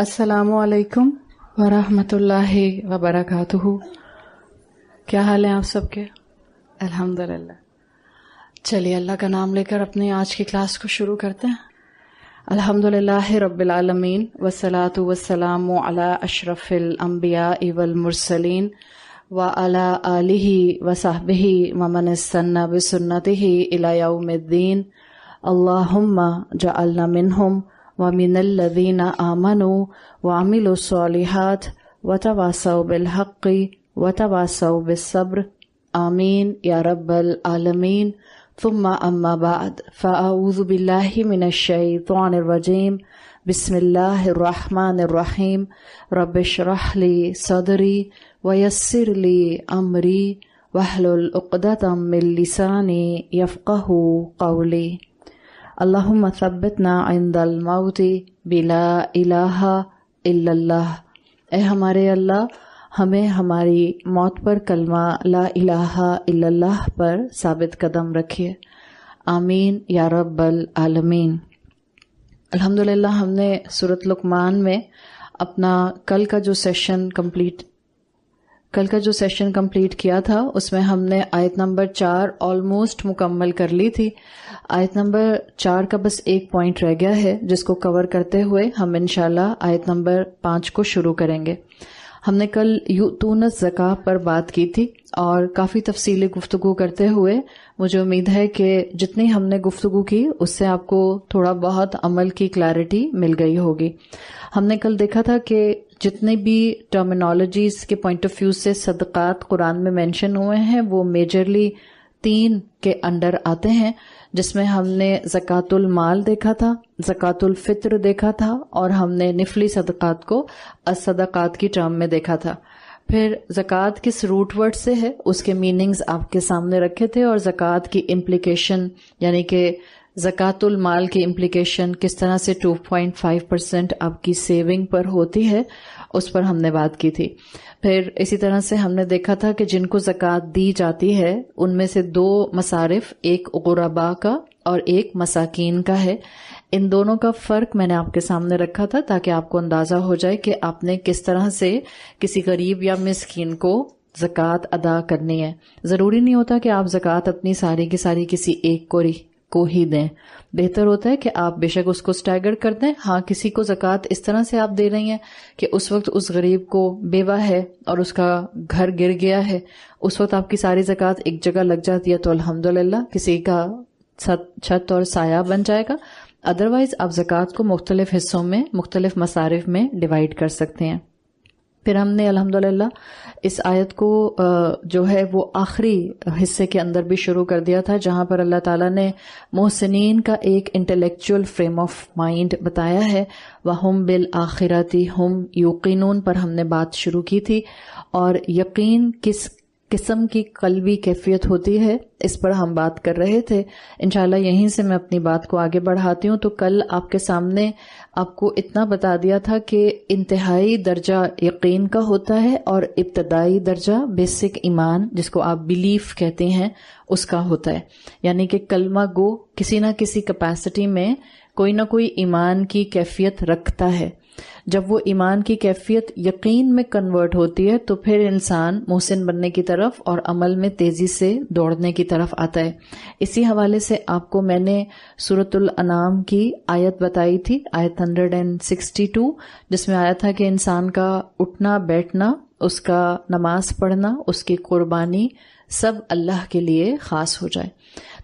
السلام علیکم ورحمۃ اللہ وبرکاتہ. کیا حال ہے آپ سب کے؟ الحمدللہ. چلیے اللہ کا نام لے کر اپنی آج کی کلاس کو شروع کرتے ہیں. الحمدللہ رب العالمین والصلاۃ والسلام علی اشرف الانبیاء والمرسلین وعلی آلہ وصحبہ ومن استنى بسنتہ الی یوم الدین. اللہم جعلنا منہم ومن الذین آمنوا وعملوا الصالحات وتواصوا بالحق وتواصوا بالصبر. آمین یا رب العالمین. ثم اما بعد فاعوذ باللہ من الشیطان الرجیم. بسم اللہ الرحمن الرحیم. رب اشرح لی صدری ویسر لی امری واحلل عقدۃ من لسانی یفقہوا قولی. اللہم ثبتنا عند الموت بلا الہ الا اللہ. اے ہمارے اللہ، ہمیں ہماری موت پر کلمہ لا الہ الا اللہ پر ثابت قدم رکھیے. آمین یا رب العالمین. الحمدللہ ہم نے سورۃ لقمان میں اپنا کل کا جو سیشن کمپلیٹ کیا تھا، اس میں ہم نے آیت نمبر 4 آلموسٹ مکمل کر لی تھی. آیت نمبر 4 کا بس ایک پوائنٹ رہ گیا ہے جس کو کور کرتے ہوئے ہم انشاءاللہ آیت نمبر 5 کو شروع کریں گے. ہم نے کل یؤتون الزکاۃ پر بات کی تھی اور کافی تفصیلی گفتگو کرتے ہوئے مجھے امید ہے کہ جتنی ہم نے گفتگو کی اس سے آپ کو تھوڑا بہت عمل کی کلیئرٹی مل گئی ہوگی. ہم نے کل دیکھا تھا کہ جتنے بھی ٹرمینالوجیز کے پوائنٹ آف ویو سے صدقات قرآن میں مینشن ہوئے ہیں وہ میجرلی 3 کے انڈر آتے ہیں، جس میں ہم نے زکوٰۃ المال دیکھا تھا، زکوٰۃ الفطر دیکھا تھا، اور ہم نے نفلی صدقات کو الصدقات کی ٹرم میں دیکھا تھا. پھر زکوٰۃ کس روٹ ورڈ سے ہے اس کے میننگز آپ کے سامنے رکھے تھے، اور زکوٰۃ کی امپلیکیشن یعنی کہ زکوٰۃ المال کی امپلیکیشن کس طرح سے 2.5% آپ کی سیونگ پر ہوتی ہے اس پر ہم نے بات کی تھی. پھر اسی طرح سے ہم نے دیکھا تھا کہ جن کو زکوٰۃ دی جاتی ہے ان میں سے 2 مصارف، ایک غرباء کا اور ایک مساکین کا ہے. ان دونوں کا فرق میں نے آپ کے سامنے رکھا تھا تاکہ آپ کو اندازہ ہو جائے کہ آپ نے کس طرح سے کسی غریب یا مسکین کو زکوٰۃ ادا کرنی ہے. ضروری نہیں ہوتا کہ آپ زکوٰۃ اپنی ساری کی ساری کسی ایک کو ہی دیں. بہتر ہوتا ہے کہ آپ بے شک اس کو اسٹیگر کر دیں. ہاں، کسی کو زکوٰۃ اس طرح سے آپ دے رہی ہیں کہ اس وقت اس غریب کو بیوہ ہے اور اس کا گھر گر گیا ہے، اس وقت آپ کی ساری زکوٰۃ ایک جگہ لگ جاتی ہے تو الحمدللہ کسی کا چھت اور سایہ بن جائے گا. ادروائز آپ زکوٰۃ کو مختلف حصوں میں، مختلف مصارف میں ڈیوائیڈ کر سکتے ہیں. پھر ہم نے الحمدللہ اس آیت کو جو ہے وہ آخری حصے کے اندر بھی شروع کر دیا تھا، جہاں پر اللہ تعالیٰ نے محسنین کا ایک انٹلیکچوئل فریم آف مائنڈ بتایا ہے. وَهُمْ بِالْآخِرَةِ هُمْ يُوقِنُونَ پر ہم نے بات شروع کی تھی، اور یقین کس قسم کی قلبی کیفیت ہوتی ہے اس پر ہم بات کر رہے تھے. انشاءاللہ یہیں سے میں اپنی بات کو آگے بڑھاتی ہوں. تو کل آپ کے سامنے آپ کو اتنا بتا دیا تھا کہ انتہائی درجہ یقین کا ہوتا ہے اور ابتدائی درجہ بیسک ایمان جس کو آپ بیلیف کہتے ہیں اس کا ہوتا ہے. یعنی کہ کلمہ گو کسی نہ کسی کیپیسٹی میں کوئی نہ کوئی ایمان کی کیفیت رکھتا ہے. جب وہ ایمان کی کیفیت یقین میں کنورٹ ہوتی ہے تو پھر انسان محسن بننے کی طرف اور عمل میں تیزی سے دوڑنے کی طرف آتا ہے. اسی حوالے سے آپ کو میں نے سورۃ الانعام کی آیت بتائی تھی، آیت 162، جس میں آیا تھا کہ انسان کا اٹھنا بیٹھنا، اس کا نماز پڑھنا، اس کی قربانی سب اللہ کے لیے خاص ہو جائے.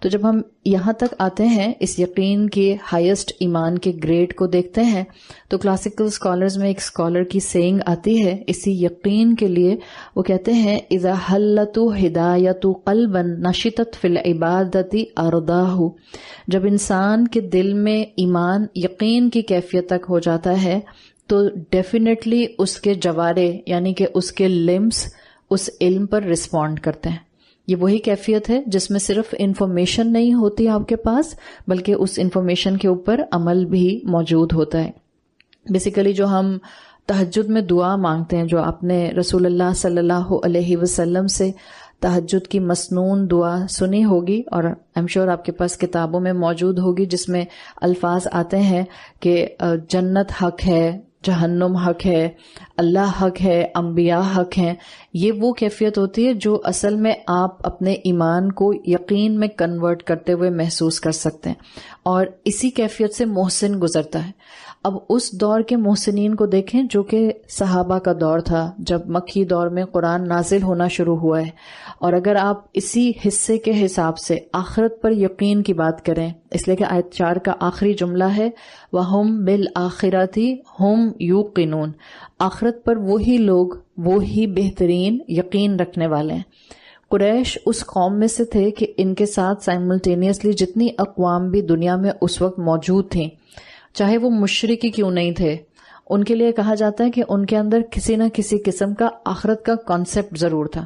تو جب ہم یہاں تک آتے ہیں، اس یقین کے ہائیسٹ ایمان کے گریڈ کو دیکھتے ہیں، تو کلاسیکل اسکالرز میں ایک اسکالر کی سینگ آتی ہے اسی یقین کے لیے. وہ کہتے ہیں اذا حلت ہدایت قلبا نشطت فی العبادت ارضاہ. جب انسان کے دل میں ایمان یقین کی کیفیت تک ہو جاتا ہے تو ڈیفینیٹلی اس کے جوارے یعنی کہ اس کے لمبس اس علم پر رسپونڈ کرتے ہیں. یہ وہی کیفیت ہے جس میں صرف انفارمیشن نہیں ہوتی آپ کے پاس، بلکہ اس انفارمیشن کے اوپر عمل بھی موجود ہوتا ہے. بیسیکلی جو ہم تہجد میں دعا مانگتے ہیں، جو آپ نے رسول اللہ صلی اللہ علیہ وسلم سے تہجد کی مسنون دعا سنی ہوگی، اور ایم شیور آپ کے پاس کتابوں میں موجود ہوگی، جس میں الفاظ آتے ہیں کہ جنت حق ہے، جہنم حق ہے، اللہ حق ہے، انبیاء حق ہیں، یہ وہ کیفیت ہوتی ہے جو اصل میں آپ اپنے ایمان کو یقین میں کنورٹ کرتے ہوئے محسوس کر سکتے ہیں، اور اسی کیفیت سے محسن گزرتا ہے۔ اب اس دور کے محسنین کو دیکھیں جو کہ صحابہ کا دور تھا، جب مکی دور میں قرآن نازل ہونا شروع ہوا ہے، اور اگر آپ اسی حصے کے حساب سے آخرت پر یقین کی بات کریں، اس لیے کہ آیت 4 کا آخری جملہ ہے وَهُمْ بِالْآخِرَةِ هُمْ يُوقِنُونَ، آخرت پر وہی لوگ وہی بہترین یقین رکھنے والے ہیں۔ قریش اس قوم میں سے تھے کہ ان کے ساتھ سائملٹینیسلی جتنی اقوام بھی دنیا میں اس وقت موجود تھیں، چاہے وہ مشرک ہی کیوں نہیں تھے، ان کے لیے کہا جاتا ہے کہ ان کے اندر کسی نہ کسی قسم کا آخرت کا کانسیپٹ ضرور تھا،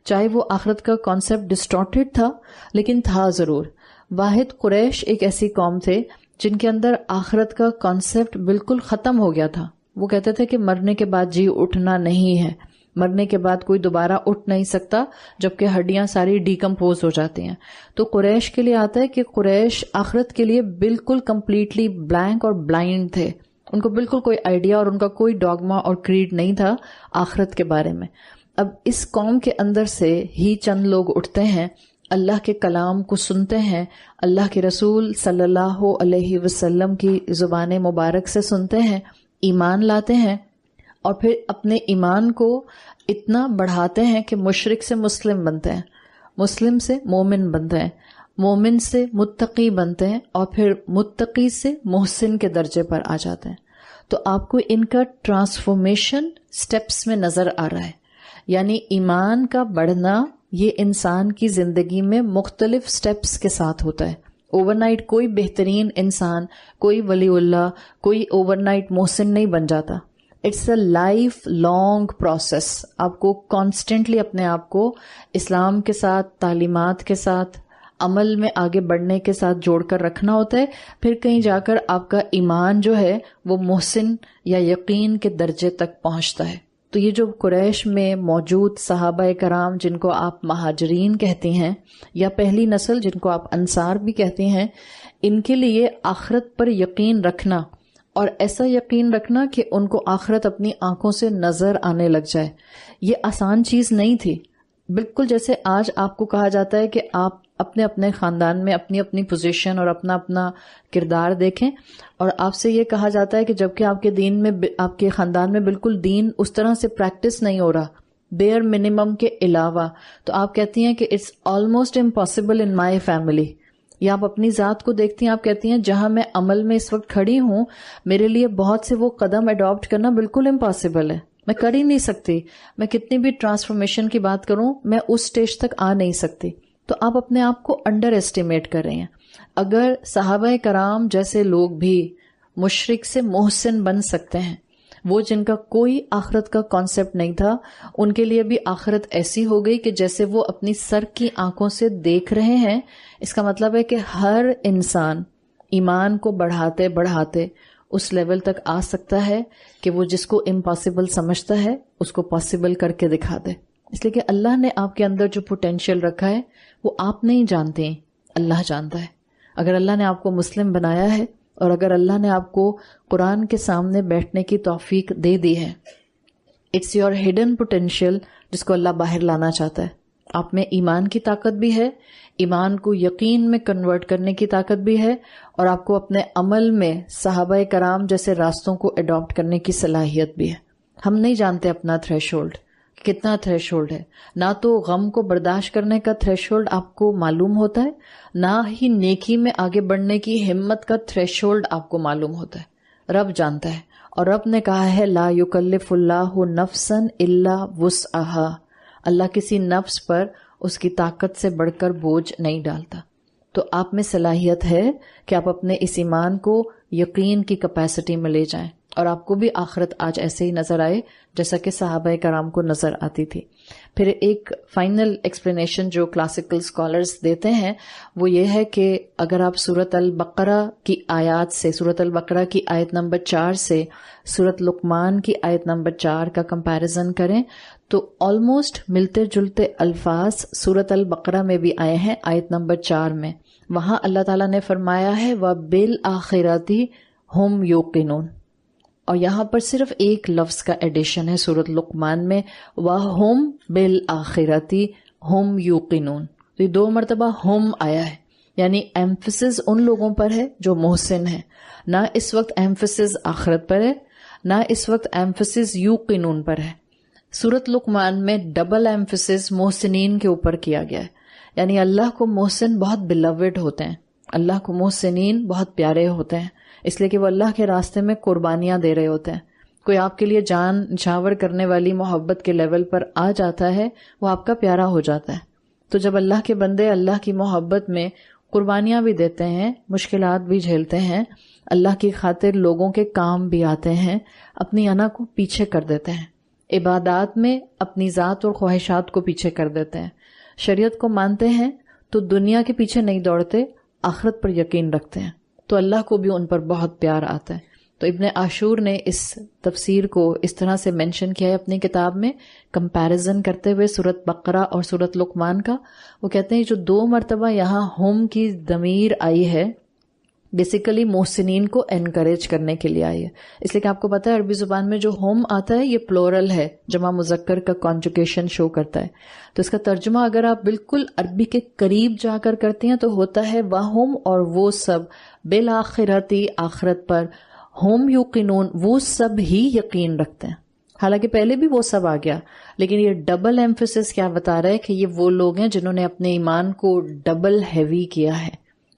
چاہے وہ آخرت کا کانسیپٹ ڈسٹارٹیڈ تھا لیکن تھا ضرور۔ واحد قریش ایک ایسی قوم تھے جن کے اندر آخرت کا کانسیپٹ بالکل ختم ہو گیا تھا۔ وہ کہتے تھے کہ مرنے کے بعد جی اٹھنا نہیں ہے، مرنے کے بعد کوئی دوبارہ اٹھ نہیں سکتا، جبکہ ہڈیاں ساری ڈیکمپوز ہو جاتی ہیں۔ تو قریش کے لیے آتا ہے کہ قریش آخرت کے لیے بالکل کمپلیٹلی بلینک اور بلائنڈ تھے، ان کو بالکل کوئی آئیڈیا اور ان کا کوئی ڈاگما اور کریڈ نہیں تھا آخرت کے بارے میں۔ اب اس قوم کے اندر سے ہی چند لوگ اٹھتے ہیں، اللہ کے کلام کو سنتے ہیں، اللہ کے رسول صلی اللہ علیہ وسلم کی زبان مبارک سے سنتے ہیں، ایمان لاتے ہیں، اور پھر اپنے ایمان کو اتنا بڑھاتے ہیں کہ مشرک سے مسلم بنتے ہیں، مسلم سے مومن بنتے ہیں، مومن سے متقی بنتے ہیں، اور پھر متقی سے محسن کے درجے پر آ جاتے ہیں۔ تو آپ کو ان کا ٹرانسفارمیشن سٹیپس میں نظر آ رہا ہے، یعنی ایمان کا بڑھنا یہ انسان کی زندگی میں مختلف سٹیپس کے ساتھ ہوتا ہے۔ اوور نائٹ کوئی بہترین انسان، کوئی ولی اللہ، کوئی اوور نائٹ محسن نہیں بن جاتا۔ It's a life long process. آپ کو کانسٹنٹلی اپنے آپ کو اسلام کے ساتھ، تعلیمات کے ساتھ، عمل میں آگے بڑھنے کے ساتھ جوڑ کر رکھنا ہوتا ہے، پھر کہیں جا کر آپ کا ایمان جو ہے وہ محسن یا یقین کے درجے تک پہنچتا ہے۔ تو یہ جو قریش میں موجود صحابہ کرام جن کو آپ مہاجرین کہتی ہیں، یا پہلی نسل جن کو آپ انصار بھی کہتی ہیں، ان کے لیے آخرت پر یقین رکھنا، اور ایسا یقین رکھنا کہ ان کو آخرت اپنی آنکھوں سے نظر آنے لگ جائے، یہ آسان چیز نہیں تھی۔ بالکل جیسے آج آپ کو کہا جاتا ہے کہ آپ اپنے اپنے خاندان میں اپنی اپنی پوزیشن اور اپنا اپنا کردار دیکھیں، اور آپ سے یہ کہا جاتا ہے کہ جبکہ آپ کے دین میں، آپ کے خاندان میں بالکل دین اس طرح سے پریکٹس نہیں ہو رہا، بیئر منیمم کے علاوہ، تو آپ کہتی ہیں کہ it's almost impossible in my family, یا آپ اپنی ذات کو دیکھتی ہیں، آپ کہتی ہیں جہاں میں عمل میں اس وقت کھڑی ہوں، میرے لیے بہت سے وہ قدم اڈاپٹ کرنا بالکل امپاسبل ہے، میں کر ہی نہیں سکتی، میں کتنی بھی ٹرانسفارمیشن کی بات کروں میں اس سٹیج تک آ نہیں سکتی۔ تو آپ اپنے آپ کو انڈر ایسٹیمیٹ کر رہے ہیں۔ اگر صحابہ کرام جیسے لوگ بھی مشرک سے محسن بن سکتے ہیں، وہ جن کا کوئی آخرت کا کانسیپٹ نہیں تھا، ان کے لیے بھی آخرت ایسی ہو گئی کہ جیسے وہ اپنی سر کی آنکھوں سے دیکھ رہے ہیں۔ اس کا مطلب ہے کہ ہر انسان ایمان کو بڑھاتے بڑھاتے اس لیول تک آ سکتا ہے کہ وہ جس کو امپاسبل سمجھتا ہے اس کو پاسبل کر کے دکھا دے، اس لیے کہ اللہ نے آپ کے اندر جو پوٹینشیل رکھا ہے وہ آپ نہیں جانتے ہیں، اللہ جانتا ہے۔ اگر اللہ نے آپ کو مسلم بنایا ہے، اور اگر اللہ نے آپ کو قرآن کے سامنے بیٹھنے کی توفیق دے دی ہے، اٹس یور ہڈن پوٹینشیل جس کو اللہ باہر لانا چاہتا ہے۔ آپ میں ایمان کی طاقت بھی ہے، ایمان کو یقین میں کنورٹ کرنے کی طاقت بھی ہے، اور آپ کو اپنے عمل میں صحابہ کرام جیسے راستوں کو اڈاپٹ کرنے کی صلاحیت بھی ہے۔ ہم نہیں جانتے اپنا تھریش ہولڈ کتنا تھریش ہولڈ ہے، نہ تو غم کو برداشت کرنے کا تھریش ہولڈ آپ کو معلوم ہوتا ہے، نہ ہی نیکی میں آگے بڑھنے کی ہمت کا تھریش ہولڈ آپ کو معلوم ہوتا ہے۔ رب جانتا ہے، اور رب نے کہا ہے لا یکلف اللہ نفسا الا وسعها، اللہ کسی نفس پر اس کی طاقت سے بڑھ کر بوجھ نہیں ڈالتا۔ تو آپ میں صلاحیت ہے کہ آپ اپنے اس ایمان کو یقین کی کیپیسٹی میں لے جائیں، اور آپ کو بھی آخرت آج ایسے ہی نظر آئے جیسا کہ صحابہ کرام کو نظر آتی تھی۔ پھر ایک فائنل ایکسپلینیشن جو کلاسیکل اسکالرز دیتے ہیں وہ یہ ہے کہ اگر آپ سورۃ البقرہ کی آیات سے، سورۃ البقرہ کی آیت نمبر 4 سے سورۃ لقمان کی آیت نمبر 4 کا کمپیریزن کریں تو آلموسٹ ملتے جلتے الفاظ سورۃ البقرہ میں بھی آئے ہیں آیت نمبر 4 میں۔ وہاں اللہ تعالیٰ نے فرمایا ہے وَبِالْآخِرَةِ هُمْ يُوقِنُونَ، اور یہاں پر صرف ایک لفظ کا ایڈیشن ہے سورۃ لقمان میں، وَهُمْ بِالْآخِرَةِ هُمْ يُوقِنُونَ. تو یہ 2 مرتبہ ہم آیا ہے، یعنی ایمفسس ان لوگوں پر ہے جو محسن ہیں. نہ اس وقت ایمفسس آخرت پر ہے، نہ اس وقت ایمفسس یوقنون پر ہے. سورۃ لقمان میں ڈبل ایمفسس محسنین کے اوپر کیا گیا ہے، یعنی اللہ کو محسن بہت بلوڈ ہوتے ہیں، اللہ کو محسنین بہت پیارے ہوتے ہیں، اس لیے کہ وہ اللہ کے راستے میں قربانیاں دے رہے ہوتے ہیں. کوئی آپ کے لیے جان نچھاور کرنے والی محبت کے لیول پر آ جاتا ہے، وہ آپ کا پیارا ہو جاتا ہے. تو جب اللہ کے بندے اللہ کی محبت میں قربانیاں بھی دیتے ہیں، مشکلات بھی جھیلتے ہیں، اللہ کی خاطر لوگوں کے کام بھی آتے ہیں، اپنی انا کو پیچھے کر دیتے ہیں، عبادات میں اپنی ذات اور خواہشات کو پیچھے کر دیتے ہیں، شریعت کو مانتے ہیں تو دنیا کے پیچھے نہیں دوڑتے، آخرت پر یقین رکھتے ہیں، تو اللہ کو بھی ان پر بہت پیار آتا ہے. تو ابن عاشور نے اس تفسیر کو اس طرح سے مینشن کیا ہے اپنی کتاب میں، کمپیریزن کرتے ہوئے سورۃ بقرہ اور سورۃ لقمان کا. وہ کہتے ہیں جو 2 مرتبہ یہاں ہم کی ضمیر آئی ہے، بیسیکلی محسنین کو انکریج کرنے کے لیے آئی ہے. اس لیے کہ آپ کو پتا ہے عربی زبان میں جو ہم آتا ہے یہ پلورل ہے، جمع مذکر کا کانجوگیشن شو کرتا ہے. تو اس کا ترجمہ اگر آپ بالکل عربی کے قریب جا کر کرتے ہیں تو ہوتا ہے وَهُمْ، اور وہ سب، بالآخرتی، آخرت پر، ہم یوقنون، وہ سب ہی یقین رکھتے ہیں. حالانکہ پہلے بھی وہ سب آ گیا، لیکن یہ ڈبل ایمفسس کیا بتا رہا ہے کہ یہ وہ لوگ ہیں جنہوں نے اپنے ایمان کو ڈبل ہیوی کیا ہے،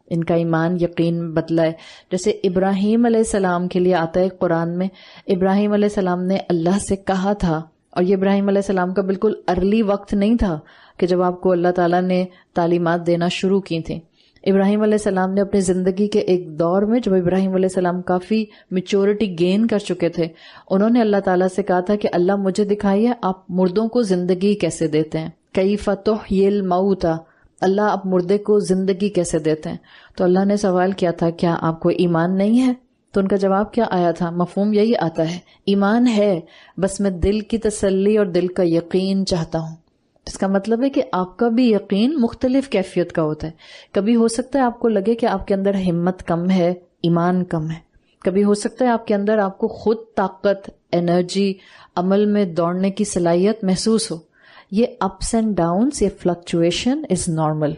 ان کا ایمان یقین بدلا ہے. جیسے ابراہیم علیہ السلام کے لیے آتا ہے قرآن میں، ابراہیم علیہ السلام نے اللہ سے کہا تھا، اور یہ ابراہیم علیہ السلام کا بالکل ارلی وقت نہیں تھا کہ جب آپ کو اللہ تعالیٰ نے تعلیمات دینا شروع کی تھیں. ابراہیم علیہ السلام نے اپنی زندگی کے ایک دور میں، جب ابراہیم علیہ السلام کافی میچورٹی گین کر چکے تھے، انہوں نے اللہ تعالیٰ سے کہا تھا کہ اللہ مجھے دکھائیے آپ مردوں کو زندگی کیسے دیتے ہیں، کیف تحیی الموتی، اللہ آپ مردے کو زندگی کیسے دیتے ہیں. تو اللہ نے سوال کیا تھا کیا آپ کو ایمان نہیں ہے؟ تو ان کا جواب کیا آیا تھا؟ مفہوم یہی آتا ہے، ایمان ہے، بس میں دل کی تسلی اور دل کا یقین چاہتا ہوں. اس کا مطلب ہے کہ آپ کا بھی یقین مختلف کیفیت کا ہوتا ہے. کبھی ہو سکتا ہے آپ کو لگے کہ آپ کے اندر ہمت کم ہے، ایمان کم ہے. کبھی ہو سکتا ہے آپ کے اندر آپ کو خود طاقت، انرجی، عمل میں دوڑنے کی صلاحیت محسوس ہو. یہ اپس اینڈ ڈاؤنس، یہ فلکچویشن از نارمل،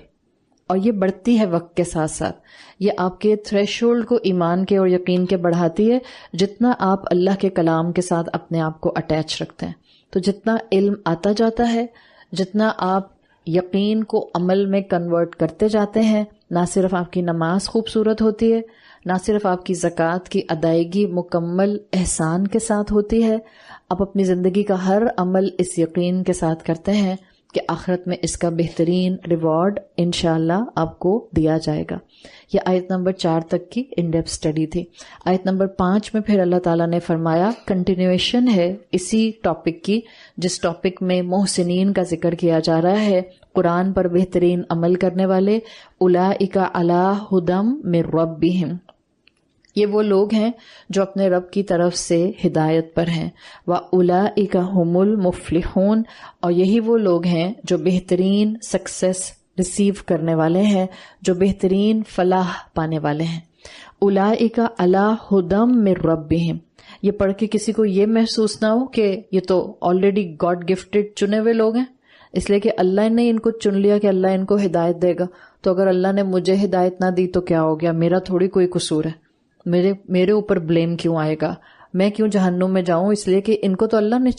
اور یہ بڑھتی ہے وقت کے ساتھ ساتھ. یہ آپ کے تھریش ہولڈ کو ایمان کے اور یقین کے بڑھاتی ہے جتنا آپ اللہ کے کلام کے ساتھ اپنے آپ کو اٹیچ رکھتے ہیں. تو جتنا علم آتا جاتا ہے، جتنا آپ یقین کو عمل میں کنورٹ کرتے جاتے ہیں، نہ صرف آپ کی نماز خوبصورت ہوتی ہے، نہ صرف آپ کی زکوٰۃ کی ادائیگی مکمل احسان کے ساتھ ہوتی ہے، آپ اپنی زندگی کا ہر عمل اس یقین کے ساتھ کرتے ہیں کہ آخرت میں اس کا بہترین ریوارڈ انشاءاللہ آپ کو دیا جائے گا. یہ آیت نمبر 4 تک کی ان ڈیپتھ اسٹڈی تھی. آیت نمبر 5 میں پھر اللہ تعالیٰ نے فرمایا، کنٹینیویشن ہے اسی ٹاپک کی جس ٹاپک میں محسنین کا ذکر کیا جا رہا ہے، قرآن پر بہترین عمل کرنے والے، اولئک علی ھدی من ربہم، یہ وہ لوگ ہیں جو اپنے رب کی طرف سے ہدایت پر ہیں. وَأُولَئِكَ هُمُ الْمُفْلِحُونَ، اور یہی وہ لوگ ہیں جو بہترین سکسیس ریسیو کرنے والے ہیں، جو بہترین فلاح پانے والے ہیں. اولئک علی ھدی من ربہم، یہ پڑھ کے کسی کو یہ محسوس نہ ہو کہ یہ تو آلریڈی گاڈ گفٹڈ چنے ہوئے لوگ ہیں، اس لیے کہ اللہ نے ان کو چن لیا کہ اللہ ان کو ہدایت دے گا. تو اگر اللہ نے مجھے ہدایت نہ دی تو کیا ہو گیا، میرا تھوڑی کوئی قصور ہے، میرے اوپر بلیم کیوں آئے گا، میں کیوں جہنم میں جاؤں، اس لیے کہ ان کو تو اللہ نے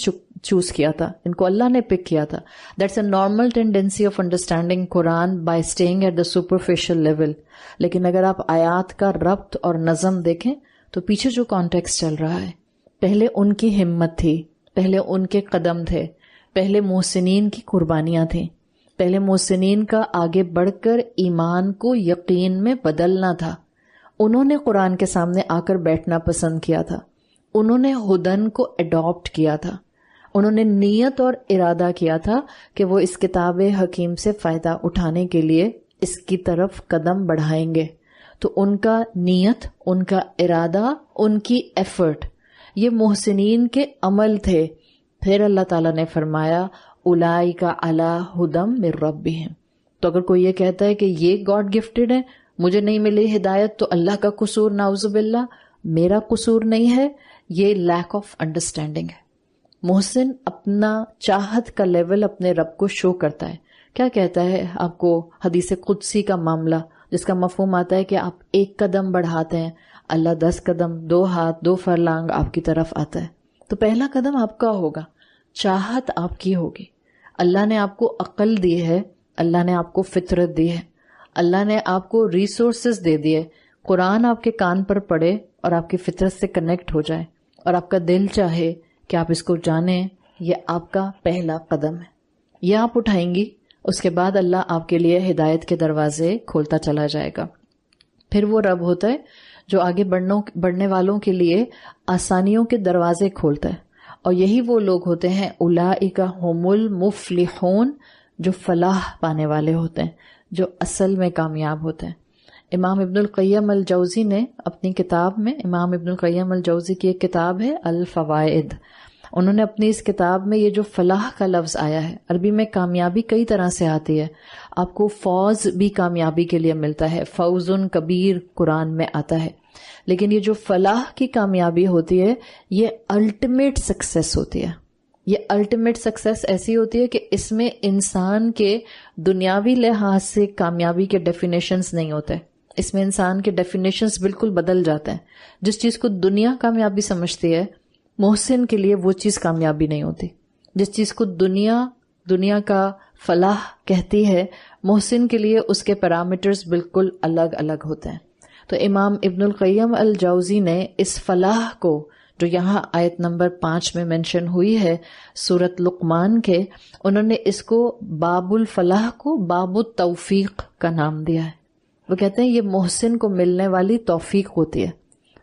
چوز کیا تھا، ان کو اللہ نے پک کیا تھا. That's a normal tendency of understanding Quran by staying at the superficial level. لیکن اگر آپ آیات کا ربط اور نظم دیکھیں تو پیچھے جو کانٹیکسٹ چل رہا ہے، پہلے ان کی ہمت تھی، پہلے ان کے قدم تھے، پہلے محسنین کی قربانیاں تھیں، پہلے محسنین کا آگے بڑھ کر ایمان کو یقین میں بدلنا تھا. انہوں نے قرآن کے سامنے آ کر بیٹھنا پسند کیا تھا، انہوں نے ہدن کو اڈاپٹ کیا تھا، انہوں نے نیت اور ارادہ کیا تھا کہ وہ اس کتاب حکیم سے فائدہ اٹھانے کے لیے اس کی طرف قدم بڑھائیں گے. تو ان کا نیت، ان کا ارادہ، ان کی ایفرٹ، یہ محسنین کے عمل تھے. پھر اللہ تعالیٰ نے فرمایا اولئک علی ھدی من ربہم. تو اگر کوئی یہ کہتا ہے کہ یہ گاڈ گفٹڈ ہے، مجھے نہیں ملی ہدایت تو اللہ کا قصور، نعوذ باللہ، میرا قصور نہیں ہے، یہ لیک آف انڈرسٹینڈنگ ہے. محسن اپنا چاہت کا لیول اپنے رب کو شو کرتا ہے. کیا کہتا ہے آپ کو حدیث قدسی کا معاملہ، جس کا مفہوم آتا ہے کہ آپ 1 قدم بڑھاتے ہیں، اللہ 10 قدم، 2 ہاتھ 2 فرلانگ آپ کی طرف آتا ہے. تو پہلا قدم آپ کا ہوگا، چاہت آپ کی ہوگی. اللہ نے آپ کو عقل دی ہے، اللہ نے آپ کو فطرت دی ہے، اللہ نے آپ کو ریسورسز دے دیے. قرآن آپ کے کان پر پڑے اور آپ کی فطرت سے کنیکٹ ہو جائے اور آپ کا دل چاہے کہ آپ اس کو جانیں، یہ آپ کا پہلا قدم ہے. یہ آپ اٹھائیں گی، اس کے بعد اللہ آپ کے لیے ہدایت کے دروازے کھولتا چلا جائے گا. پھر وہ رب ہوتا ہے جو آگے بڑھنے والوں کے لیے آسانیوں کے دروازے کھولتا ہے، اور یہی وہ لوگ ہوتے ہیں اولئک هم المفلحون، جو فلاح پانے والے ہوتے ہیں، جو اصل میں کامیاب ہوتے ہیں. امام ابن القیم الجوزی نے اپنی کتاب میں، امام ابن القیم الجوزی کی ایک کتاب ہے الفوائد، انہوں نے اپنی اس کتاب میں یہ جو فلاح کا لفظ آیا ہے، عربی میں کامیابی کئی طرح سے آتی ہے. آپ کو فوز بھی کامیابی کے لیے ملتا ہے، فوزن کبیر قرآن میں آتا ہے. لیکن یہ جو فلاح کی کامیابی ہوتی ہے، یہ الٹیمیٹ سکسیس ہوتی ہے. یہ الٹیمیٹ سکسیس ایسی ہوتی ہے کہ اس میں انسان کے دنیاوی لحاظ سے کامیابی کے ڈیفینیشنز نہیں ہوتے. اس میں انسان کے ڈیفینیشنز بالکل بدل جاتے ہیں. جس چیز کو دنیا کامیابی سمجھتی ہے، محسن کے لیے وہ چیز کامیابی نہیں ہوتی. جس چیز کو دنیا کا فلاح کہتی ہے، محسن کے لیے اس کے پیرامیٹرز بالکل الگ الگ ہوتے ہیں. تو امام ابن القیم الجوزی نے اس فلاح کو، جو یہاں آیت نمبر 5 میں مینشن ہوئی ہے سورۃ لقمان کے، انہوں نے اس کو باب الفلاح کو باب التوفیق کا نام دیا ہے. وہ کہتے ہیں یہ محسن کو ملنے والی توفیق ہوتی ہے.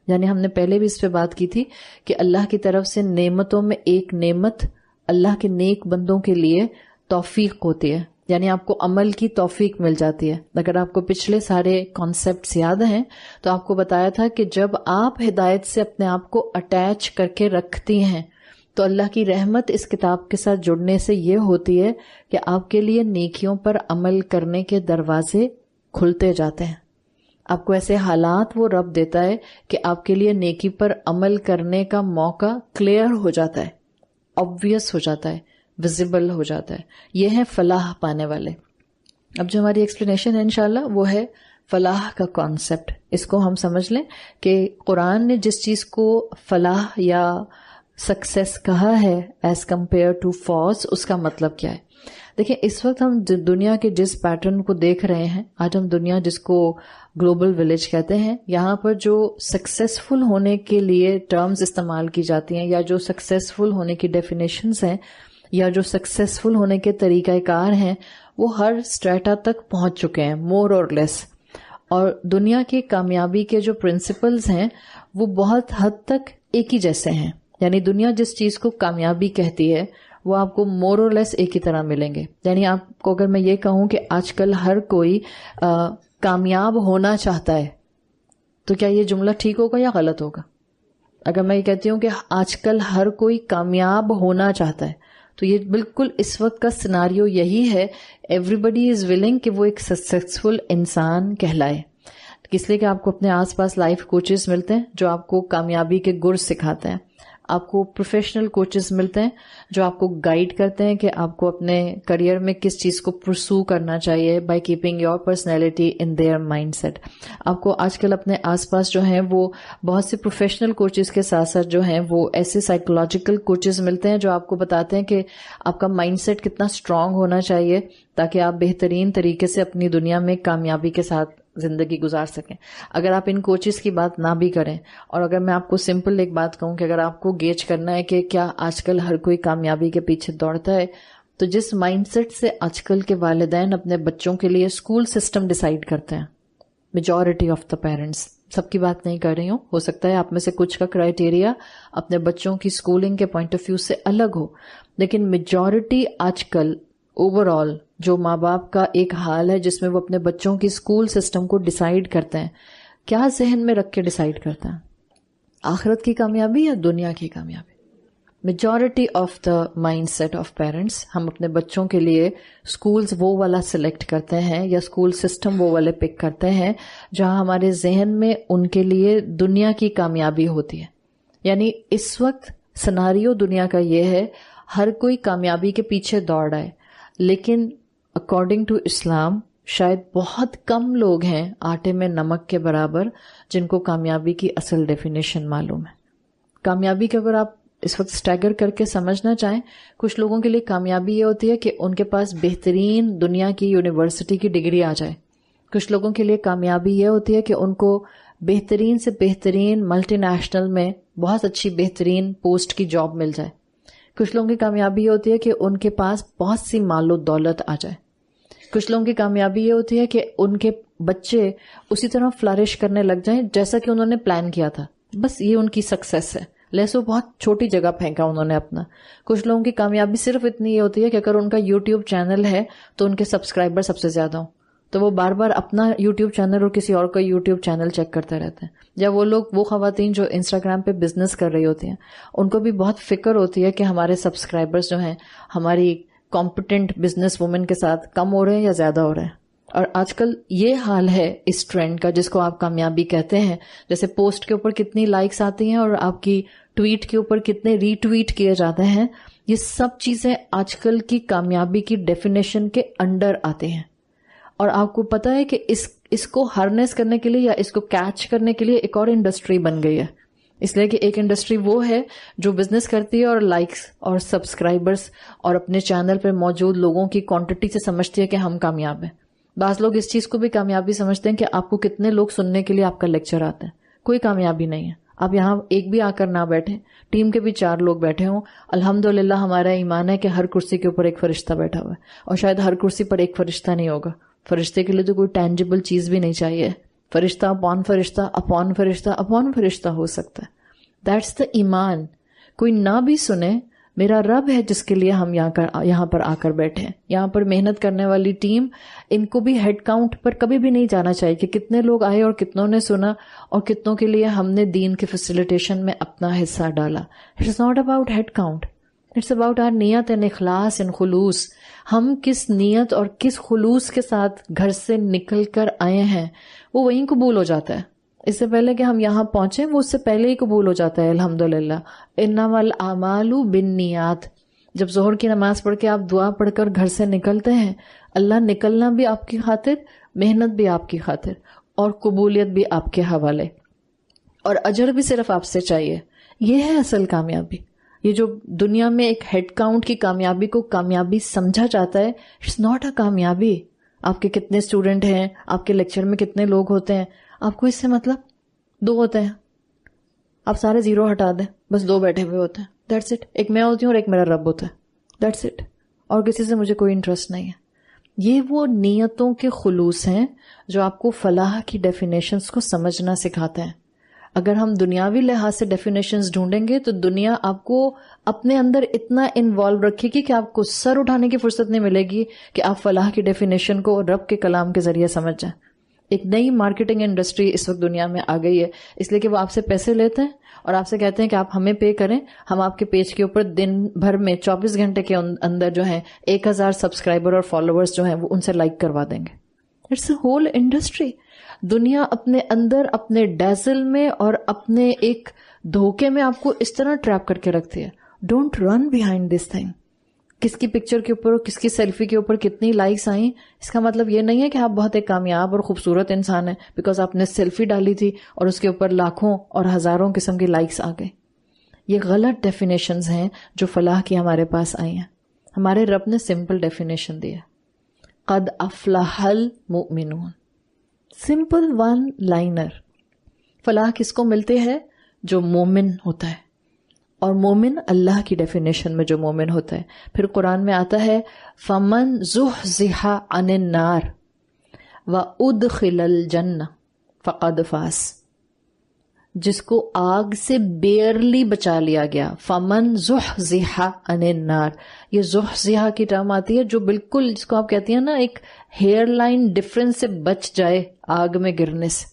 یعنی ہم نے پہلے بھی اس پہ بات کی تھی کہ اللہ کی طرف سے نعمتوں میں ایک نعمت اللہ کے نیک بندوں کے لیے توفیق ہوتی ہے. یعنی آپ کو عمل کی توفیق مل جاتی ہے. اگر آپ کو پچھلے سارے کانسیپٹس یاد ہیں تو آپ کو بتایا تھا کہ جب آپ ہدایت سے اپنے آپ کو اٹیچ کر کے رکھتی ہیں تو اللہ کی رحمت اس کتاب کے ساتھ جڑنے سے یہ ہوتی ہے کہ آپ کے لیے نیکیوں پر عمل کرنے کے دروازے کھلتے جاتے ہیں. آپ کو ایسے حالات وہ رب دیتا ہے کہ آپ کے لیے نیکی پر عمل کرنے کا موقع کلیئر ہو جاتا ہے، آبویس ہو جاتا ہے، ویزیبل ہو جاتا ہے. یہ ہے فلاح پانے والے. اب جو ہماری ایکسپلینیشن ہے انشاءاللہ وہ ہے فلاح کا کانسیپٹ. اس کو ہم سمجھ لیں کہ قرآن نے جس چیز کو فلاح یا سکسیس کہا ہے ایز کمپیئر ٹو فوز، اس کا مطلب کیا ہے. دیکھیں اس وقت ہم دنیا کے جس پیٹرن کو دیکھ رہے ہیں، آج ہم دنیا جس کو گلوبل ولیج کہتے ہیں، یہاں پر جو سکسیسفل ہونے کے لیے ٹرمز استعمال کی جاتی ہیں، یا جو سکسیسفل ہونے کی ڈیفینیشنز ہیں، یا جو سکسیسفل ہونے کے طریقہ کار ہیں، وہ ہر سٹریٹا تک پہنچ چکے ہیں مور اور لیس. اور دنیا کی کامیابی کے جو پرنسپلز ہیں وہ بہت حد تک ایک ہی جیسے ہیں. یعنی دنیا جس چیز کو کامیابی کہتی ہے وہ آپ کو مور اور لیس ایک ہی طرح ملیں گے. یعنی آپ کو اگر میں یہ کہوں کہ آج کل ہر کوئی کامیاب ہونا چاہتا ہے، تو کیا یہ جملہ ٹھیک ہوگا یا غلط ہوگا؟ اگر میں یہ کہتی ہوں کہ آج کل ہر کوئی کامیاب ہونا چاہتا ہے، تو یہ بالکل اس وقت کا سیناریو یہی ہے. ایوری بڈی از ولنگ کہ وہ ایک سکسیسفل انسان کہلائے. اس لیے کہ آپ کو اپنے آس پاس لائف کوچز ملتے ہیں جو آپ کو کامیابی کے گر سکھاتے ہیں. آپ کو پروفیشنل کوچز ملتے ہیں جو آپ کو گائیڈ کرتے ہیں کہ آپ کو اپنے کریئر میں کس چیز کو پرسو کرنا چاہیے by keeping your personality in their mind set. آپ کو آج کل اپنے آس پاس جو ہیں وہ بہت سے پروفیشنل کوچز کے ساتھ ساتھ جو ہیں وہ ایسے سائیکولوجیکل کوچز ملتے ہیں جو آپ کو بتاتے ہیں کہ آپ کا مائنڈ سیٹ کتنا اسٹرانگ ہونا چاہیے تاکہ آپ بہترین طریقے سے اپنی دنیا میں کامیابی کے ساتھ زندگی گزار سکیں. اگر آپ ان کوچز کی بات نہ بھی کریں، اور اگر میں آپ کو سمپل ایک بات کہوں کہ اگر آپ کو گیج کرنا ہے کہ کیا آج کل ہر کوئی کامیابی کے پیچھے دوڑتا ہے، تو جس مائنڈ سیٹ سے آج کل کے والدین اپنے بچوں کے لیے اسکول سسٹم ڈیسائیڈ کرتے ہیں، میجورٹی آف دا پیرنٹس، سب کی بات نہیں کر رہی ہوں، ہو سکتا ہے آپ میں سے کچھ کا کرائیٹیریا اپنے بچوں کی اسکولنگ کے پوائنٹ آف ویو سے الگ ہو، لیکن میجورٹی آج کل اوور آل جو ماں باپ کا ایک حال ہے جس میں وہ اپنے بچوں کی اسکول سسٹم کو ڈیسائیڈ کرتے ہیں، کیا ذہن میں رکھ کے ڈیسائیڈ کرتے ہیں؟ آخرت کی کامیابی یا دنیا کی کامیابی؟ Majority of the mind set of parents, ہم اپنے بچوں کے لیے اسکولز وہ والا سلیکٹ کرتے ہیں یا اسکول سسٹم وہ والے پک کرتے ہیں جہاں ہمارے ذہن میں ان کے لیے دنیا کی کامیابی ہوتی ہے. یعنی اس وقت سناریو دنیا کا یہ ہے، ہر کوئی کامیابی کے پیچھے دوڑ رہا ہے، لیکن اکارڈنگ ٹو اسلام شاید بہت کم لوگ ہیں آٹے میں نمک کے برابر جن کو کامیابی کی اصل ڈیفینیشن معلوم ہے۔ کامیابی کے اگر آپ اس وقت اسٹیگر کر کے سمجھنا چاہیں، کچھ لوگوں کے لیے کامیابی یہ ہوتی ہے کہ ان کے پاس بہترین دنیا کی یونیورسٹی کی ڈگری آ جائے، کچھ لوگوں کے لیے کامیابی یہ ہوتی ہے کہ ان کو بہترین سے بہترین ملٹی نیشنل میں بہت اچھی بہترین پوسٹ کی جاب مل جائے، کچھ لوگوں کی کامیابی یہ ہوتی ہے کہ ان کے پاس بہت سی مال و دولت آ جائے، کچھ لوگوں کی کامیابی یہ ہوتی ہے کہ ان کے بچے اسی طرح فلرش کرنے لگ جائیں جیسا کہ انہوں نے پلان کیا تھا، بس یہ ان کی سکسیس ہے، لیسو بہت چھوٹی جگہ پھینکا انہوں نے اپنا۔ کچھ لوگوں کی کامیابی صرف اتنی یہ ہوتی ہے کہ اگر ان کا یوٹیوب چینل ہے تو ان کے سبسکرائبر سب سے زیادہ ہوں، تو وہ بار بار اپنا یوٹیوب چینل اور کسی اور کا یوٹیوب چینل چیک کرتے رہتے ہیں۔ یا وہ لوگ، وہ خواتین جو انسٹاگرام پہ بزنس کر رہی ہوتی ہیں، ان کو بھی بہت فکر ہوتی ہے کہ ہمارے سبسکرائبرز جو ہیں ہماری کمپیٹنٹ بزنس وومن کے ساتھ کم ہو رہے ہیں یا زیادہ ہو رہے ہیں۔ اور آج کل یہ حال ہے اس ٹرینڈ کا جس کو آپ کامیابی کہتے ہیں، جیسے پوسٹ کے اوپر کتنی لائکس آتی ہیں اور آپ کی ٹویٹ کے اوپر کتنے ری ٹویٹ کیے جاتے ہیں، یہ سب چیزیں آج کل کی کامیابی کی ڈیفینیشن کے انڈر آتے ہیں۔ اور آپ کو پتا ہے کہ اس کو ہارنیس کرنے کے لیے یا اس کو کیچ کرنے کے لیے ایک اور انڈسٹری بن گئی ہے، اس لیے کہ ایک انڈسٹری وہ ہے جو بزنس کرتی ہے اور لائکس اور سبسکرائبرز اور اپنے چینل پہ موجود لوگوں کی کوانٹٹی سے سمجھتی ہے کہ ہم کامیاب ہیں۔ بعض لوگ اس چیز کو بھی کامیابی سمجھتے ہیں کہ آپ کو کتنے لوگ سننے کے لیے آپ کا لیکچر آتے ہیں، کوئی کامیابی نہیں ہے۔ آپ یہاں ایک بھی آ کر نہ بیٹھیں، ٹیم کے بھی 4 لوگ بیٹھے ہوں، الحمدللہ ہمارا ایمان ہے کہ ہر کرسی کے اوپر ایک فرشتہ بیٹھا ہوا ہے، اور شاید ہر کرسی پر ایک فرشتہ نہیں ہوگا۔ فرشتے کے لیے تو کوئی ٹینجیبل چیز بھی نہیں چاہیے، فرشتہ اپون فرشتہ اپون فرشتہ اپون فرشتہ ہو سکتا ہے۔ دیٹس دا ایمان۔ کوئی نہ بھی سنے، میرا رب ہے جس کے لیے ہم یہاں پر آ کر بیٹھے ہیں۔ یہاں پر محنت کرنے والی ٹیم، ان کو بھی ہیڈ کاؤنٹ پر کبھی بھی نہیں جانا چاہیے کہ کتنے لوگ آئے اور کتنوں نے سنا اور کتنوں کے لیے ہم نے دین کے فیسیلیٹیشن میں اپنا حصہ ڈالا۔ It's not about head count, it's about our نیت اینڈ اخلاص اینڈ خلوص۔ ہم کس نیت اور کس خلوص کے ساتھ گھر سے نکل کر آئے ہیں وہ وہیں قبول ہو جاتا ہے۔ اس سے پہلے کہ ہم یہاں پہنچیں وہ اس سے پہلے ہی قبول ہو جاتا ہے الحمدللہ۔ انما الاعمال بالنیات۔ جب ظہر کی نماز پڑھ کے آپ دعا پڑھ کر گھر سے نکلتے ہیں، اللہ نکلنا بھی آپ کی خاطر، محنت بھی آپ کی خاطر، اور قبولیت بھی آپ کے حوالے، اور اجر بھی صرف آپ سے چاہیے۔ یہ ہے اصل کامیابی۔ یہ جو دنیا میں ایک ہیڈ کاؤنٹ کی کامیابی کو کامیابی سمجھا جاتا ہے، اٹس ناٹ اے کامیابی۔ آپ کے کتنے اسٹوڈنٹ ہیں، آپ کے لیکچر میں کتنے لوگ ہوتے ہیں، آپ کو اس سے مطلب 2 ہوتے ہیں، آپ سارے 0 ہٹا دیں، بس 2 بیٹھے ہوئے ہوتے ہیں، دیٹس اٹ۔ ایک میں ہوتی ہوں اور ایک میرا رب ہوتا ہے، دیٹس اٹ۔ اور کسی سے مجھے کوئی انٹرسٹ نہیں ہے۔ یہ وہ نیتوں کے خلوص ہیں جو آپ کو فلاح کی ڈیفینیشنز کو سمجھنا سکھاتے ہیں۔ اگر ہم دنیاوی لحاظ سے ڈیفینیشنز ڈھونڈیں گے تو دنیا آپ کو اپنے اندر اتنا انوالو رکھے گی کہ آپ کو سر اٹھانے کی فرصت نہیں ملے گی کہ آپ فلاح کی ڈیفینیشن کو رب کے کلام کے ذریعے سمجھ جائیں۔ ایک نئی مارکیٹنگ انڈسٹری اس وقت دنیا میں آ گئی ہے، اس لیے کہ وہ آپ سے پیسے لیتے ہیں اور آپ سے کہتے ہیں کہ آپ ہمیں پے کریں، ہم آپ کے پیج کے اوپر دن بھر میں 24 گھنٹے کے اندر جو ہیں 1000 سبسکرائبر اور فالوورز جو ہیں وہ ان سے لائک کروا دیں گے۔ It's a whole industry. دنیا اپنے اندر اپنے ڈیزل میں اور اپنے ایک دھوکے میں آپ کو اس طرح ٹریپ کر کے رکھتی ہے۔ Don't run behind this thing. کس کی پکچر کے اوپر اور کس کی سیلفی کے اوپر کتنی لائکس آئیں، اس کا مطلب یہ نہیں ہے کہ آپ بہت ایک کامیاب اور خوبصورت انسان ہیں بیکاز آپ نے سیلفی ڈالی تھی اور اس کے اوپر لاکھوں اور ہزاروں قسم کی لائکس آ گئی۔ یہ غلط ڈیفینیشنز ہیں جو فلاح کی ہمارے پاس آئی ہیں۔ ہمارے رب نے سمپل ڈیفینیشن دی ہے، قد افلح المؤمنون، سمپل 1 لائنر۔ فلاح کس کو ملتے ہے؟ جو مومن ہوتا ہے، اور مومن اللہ کی ڈیفینیشن میں جو مومن ہوتا ہے۔ پھر قرآن میں آتا ہے فمن زحزح عن النار وادخل الجنہ فقد فاز، جس کو آگ سے بیئرلی بچا لیا گیا۔ فمن زحزح عن النار، یہ زحزح کی ٹرم آتی ہے جو بالکل جس کو آپ کہتی ہیں نا ایک ہیئر لائن ڈفرنس سے بچ جائے آگ میں گرنے سے،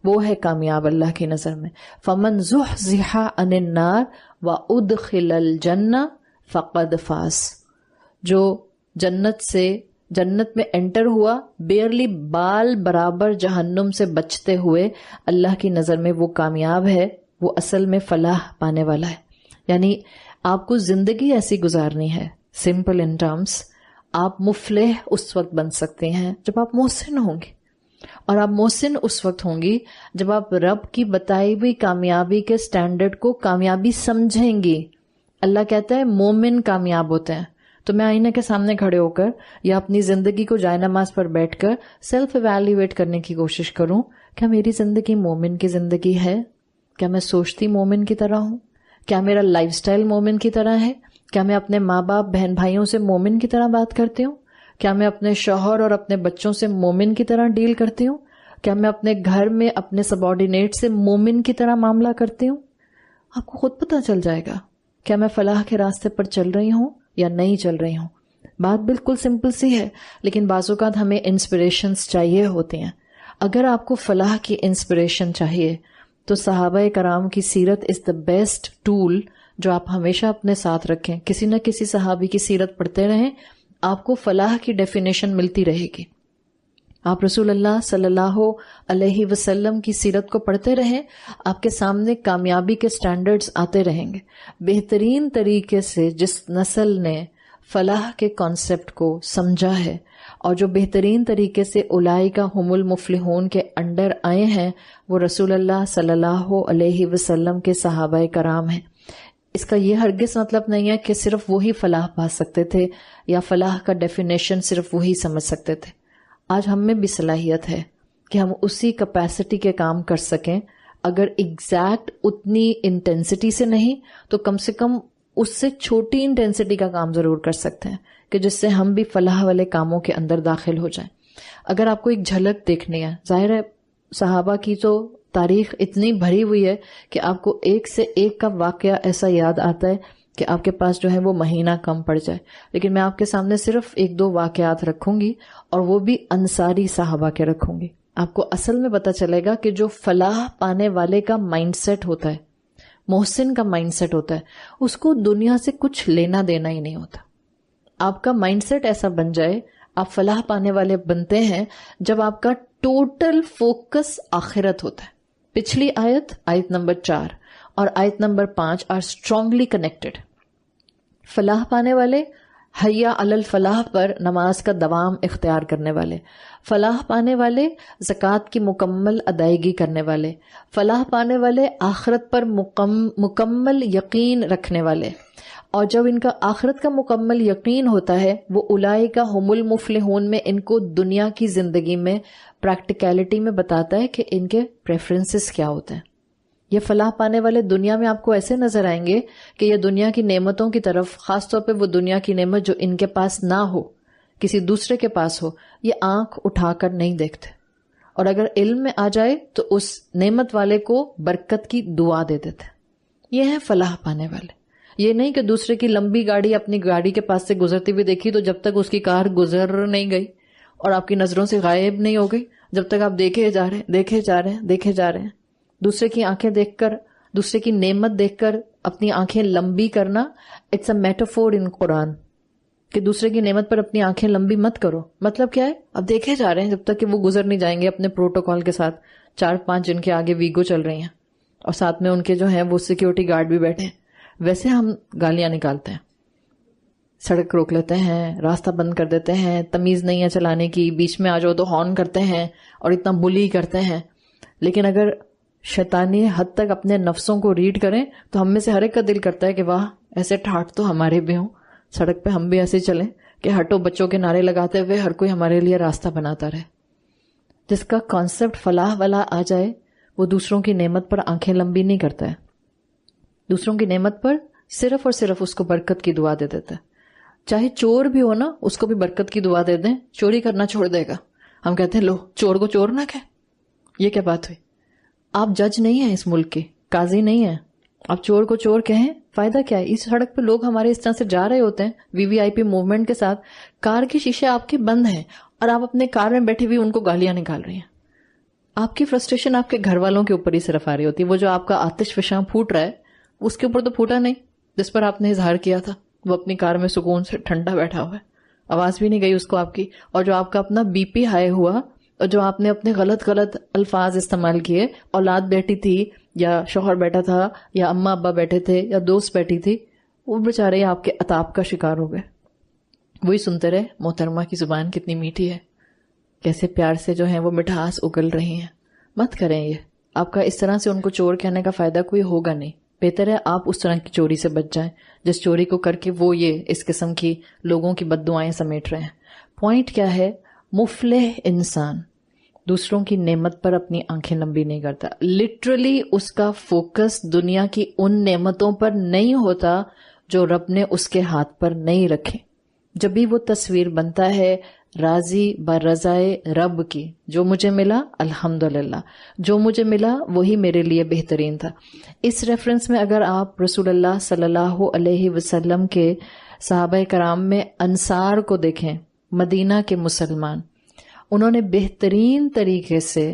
وہ ہے کامیاب اللہ کی نظر میں۔ فمن زحزح عن النار وادخل الجنہ فقد فاز، جو جنت میں انٹر ہوا بیئرلی بال برابر جہنم سے بچتے ہوئے، اللہ کی نظر میں وہ کامیاب ہے، وہ اصل میں فلاح پانے والا ہے. یعنی آپ کو زندگی ایسی گزارنی ہے, سمپل ان ٹرمز, آپ مفلح اس وقت بن سکتے ہیں جب آپ محسن ہوں گے, اور آپ محسن اس وقت ہوں گی جب آپ رب کی بتائی ہوئی کامیابی کے سٹینڈرڈ کو کامیابی سمجھیں گی. اللہ کہتا ہے مومن کامیاب ہوتے ہیں. تو میں آئینے کے سامنے کھڑے ہو کر یا اپنی زندگی کو جائے نماز پر بیٹھ کر سیلف ایویلیویٹ کرنے کی کوشش کروں, کیا میری زندگی مومن کی زندگی ہے؟ کیا میں سوچتی مومن کی طرح ہوں؟ کیا میرا لائف سٹائل مومن کی طرح ہے؟ کیا میں اپنے ماں باپ بہن بھائیوں سے مومن کی طرح بات کرتی ہوں؟ کیا میں اپنے شوہر اور اپنے بچوں سے مومن کی طرح ڈیل کرتی ہوں؟ کیا میں اپنے گھر میں اپنے سبارڈینیٹ سے مومن کی طرح معاملہ کرتی ہوں؟ آپ کو خود پتہ چل جائے گا کیا میں فلاح کے راستے پر چل رہی ہوں یا نہیں چل رہی ہوں. بات بالکل سمپل سی ہے, لیکن بعض اوقات ہمیں انسپریشنز چاہیے ہوتی ہیں. اگر آپ کو فلاح کی انسپریشن چاہیے تو صحابہ کرام کی سیرت از دا بیسٹ ٹول جو آپ ہمیشہ اپنے ساتھ رکھیں. کسی نہ کسی صحابی کی سیرت پڑھتے رہیں, آپ کو فلاح کی ڈیفینیشن ملتی رہے گی. آپ رسول اللہ صلی اللہ علیہ وسلم کی سیرت کو پڑھتے رہیں, آپ کے سامنے کامیابی کے سٹینڈرڈز آتے رہیں گے. بہترین طریقے سے جس نسل نے فلاح کے کانسیپٹ کو سمجھا ہے اور جو بہترین طریقے سے اولئک هم المفلحون کے انڈر آئے ہیں, وہ رسول اللہ صلی اللہ علیہ وسلم کے صحابہ کرام ہیں. اس کا یہ ہرگز مطلب نہیں ہے کہ صرف وہی فلاح پا سکتے تھے یا فلاح کا ڈیفینیشن صرف وہی سمجھ سکتے تھے. آج ہم میں بھی صلاحیت ہے کہ ہم اسی کیپیسٹی کے کام کر سکیں, اگر ایگزیکٹ اتنی انٹینسٹی سے نہیں تو کم سے کم اس سے چھوٹی انٹینسٹی کا کام ضرور کر سکتے ہیں کہ جس سے ہم بھی فلاح والے کاموں کے اندر داخل ہو جائیں. اگر آپ کو ایک جھلک دیکھنی ہے, ظاہر ہے صحابہ کی تو تاریخ اتنی بھری ہوئی ہے کہ آپ کو ایک سے ایک کا واقعہ ایسا یاد آتا ہے کہ آپ کے پاس جو ہے وہ مہینہ کم پڑ جائے, لیکن میں آپ کے سامنے صرف ایک دو واقعات رکھوں گی اور وہ بھی انصاری صحابہ کے رکھوں گی. آپ کو اصل میں پتہ چلے گا کہ جو فلاح پانے والے کا مائنڈ سیٹ ہوتا ہے, محسن کا مائنڈ سیٹ ہوتا ہے, اس کو دنیا سے کچھ لینا دینا ہی نہیں ہوتا. آپ کا مائنڈ سیٹ ایسا بن جائے, آپ فلاح پانے والے بنتے ہیں جب آپ کا ٹوٹل فوکس آخرت ہوتا ہے. پچھلی آیت نمبر 4 اور آیت نمبر 5 آر اسٹرانگلی کنیکٹڈ. فلاح پانے والے حیا علی الفلاح پر نماز کا دوام اختیار کرنے والے, فلاح پانے والے زکوٰۃ کی مکمل ادائیگی کرنے والے, فلاح پانے والے آخرت پر مکمل یقین رکھنے والے. اور جب ان کا آخرت کا مکمل یقین ہوتا ہے, وہ اولئک هم المفلحون میں ان کو دنیا کی زندگی میں پریکٹیکلٹی میں بتاتا ہے کہ ان کے پریفرنسز کیا ہوتے ہیں. یہ فلاح پانے والے دنیا میں آپ کو ایسے نظر آئیں گے کہ یہ دنیا کی نعمتوں کی طرف, خاص طور پہ وہ دنیا کی نعمت جو ان کے پاس نہ ہو, کسی دوسرے کے پاس ہو, یہ آنکھ اٹھا کر نہیں دیکھتے. اور اگر علم میں آ جائے تو اس نعمت والے کو برکت کی دعا دے دیتے. یہ ہے فلاح پانے والے. یہ نہیں کہ دوسرے کی لمبی گاڑی اپنی گاڑی کے پاس سے گزرتی ہوئی دیکھی تو جب تک اس کی کار گزر نہیں گئی اور آپ کی نظروں سے غائب نہیں ہو گئی, جب تک آپ دیکھے جا رہے ہیں. دوسرے کی آنکھیں دیکھ کر, دوسرے کی نعمت دیکھ کر اپنی آنکھیں لمبی کرنا, اٹس اے میٹافور ان قرآن کہ دوسرے کی نعمت پر اپنی آنکھیں لمبی مت کرو. مطلب کیا ہے؟ اب دیکھے جا رہے ہیں جب تک کہ وہ گزر نہیں جائیں گے اپنے پروٹوکال کے ساتھ. 4-5 جن کے آگے ویگو چل رہی ہیں اور ساتھ میں ان کے جو ہیں وہ سیکیورٹی گارڈ بھی بیٹھے ہیں. ویسے ہم گالیاں نکالتے ہیں, سڑک روک لیتے ہیں, راستہ بند کر دیتے ہیں, تمیز نہیں ہے چلانے کی, بیچ میں آ جاؤ تو ہارن کرتے ہیں اور اتنا بلی کرتے ہیں. لیکن اگر شیطانی حد تک اپنے نفسوں کو ریڈ کریں تو ہم میں سے ہر ایک کا دل کرتا ہے کہ واہ ایسے ٹھاٹ تو ہمارے بھی ہوں, سڑک پہ ہم بھی ایسے چلیں کہ ہٹو بچوں کے نعرے لگاتے ہوئے ہر کوئی ہمارے لیے راستہ بناتا رہے. جس کا کانسیپٹ فلاح والا آ جائے وہ دوسروں کی نعمت پر آنکھیں لمبی نہیں کرتا ہے, دوسروں کی نعمت پر صرف اور صرف اس کو برکت کی دعا دے دیتا ہے. چاہے چور بھی ہو نا, اس کو بھی برکت کی دعا دے دیں, چوری کرنا چھوڑ دے گا. ہم کہتے ہیں لو چور کو چور نہ کہ, یہ کیا بات ہوئی؟ آپ جج نہیں ہیں اس ملک کے, قاضی نہیں ہیں, آپ چور کو چور کہیں, فائدہ کیا ہے؟ اس سڑک پہ لوگ ہمارے اس طرح سے جا رہے ہوتے ہیں VVIP موومنٹ کے ساتھ, کار کی شیشے آپ کے بند ہیں اور آپ اپنے کار میں بیٹھے ہوئے ان کو گالیاں نکال رہی ہیں. آپ کی فرسٹریشن آپ کے گھر والوں کے اوپر ہی صرف آ رہی ہوتی ہے. وہ جو آپ کا آتش فشاں پھوٹ رہا ہے اس کے اوپر تو پھوٹا نہیں جس پر آپ نے اظہار کیا تھا. وہ اپنی کار میں سکون سے ٹھنڈا بیٹھا ہوا ہے, آواز بھی نہیں گئی اس کو آپ کی. اور جو آپ کا اپنا BP ہائی ہوا اور جو آپ نے اپنے غلط الفاظ استعمال کیے, اولاد بیٹھی تھی یا شوہر بیٹھا تھا یا اماں ابا بیٹھے تھے یا دوست بیٹھی تھی، وہ بیچارے آپ کے عطاب کا شکار ہو گئے. وہی سنتے رہے محترمہ کی زبان کتنی میٹھی ہے، کیسے پیار سے جو ہیں وہ مٹھاس اگل رہی ہیں. مت کریں یہ. آپ کا اس طرح سے ان کو چور کہنے کا فائدہ کوئی ہوگا نہیں. بہتر ہے آپ اس طرح کی چوری سے بچ جائیں جس چوری کو کر کے وہ یہ اس قسم کی لوگوں کی بد دعائیں سمیٹ رہے ہیں. پوائنٹ کیا ہے؟ مفلح انسان دوسروں کی نعمت پر اپنی آنکھیں لمبی نہیں کرتا. لٹرلی اس کا فوکس دنیا کی ان نعمتوں پر نہیں ہوتا جو رب نے اس کے ہاتھ پر نہیں رکھے. جب بھی وہ تصویر بنتا ہے راضی برضائے رب کی، جو مجھے ملا الحمدللہ، جو مجھے ملا وہی میرے لیے بہترین تھا. اس ریفرنس میں اگر آپ رسول اللہ صلی اللہ علیہ وسلم کے صحابہ کرام میں انصار کو دیکھیں، مدینہ کے مسلمان، انہوں نے بہترین طریقے سے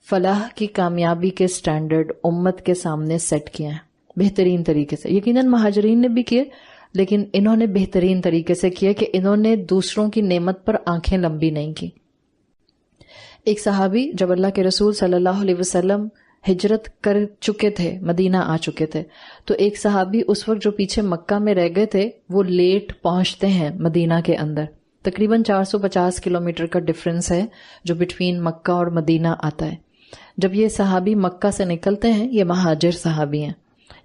فلاح کی کامیابی کے سٹینڈرڈ امت کے سامنے سیٹ کیے ہیں. بہترین طریقے سے. یقیناً مہاجرین نے بھی کیے، لیکن انہوں نے بہترین طریقے سے کیا کہ انہوں نے دوسروں کی نعمت پر آنکھیں لمبی نہیں کی. ایک صحابی جب اللہ کے رسول صلی اللہ علیہ وسلم ہجرت کر چکے تھے، مدینہ آ چکے تھے، تو ایک صحابی اس وقت جو پیچھے مکہ میں رہ گئے تھے وہ لیٹ پہنچتے ہیں مدینہ کے اندر. تقریباً 450 کلومیٹر کا ڈفرنس ہے جو بٹوین مکہ اور مدینہ آتا ہے. جب یہ صحابی مکہ سے نکلتے ہیں، یہ مہاجر صحابی ہیں،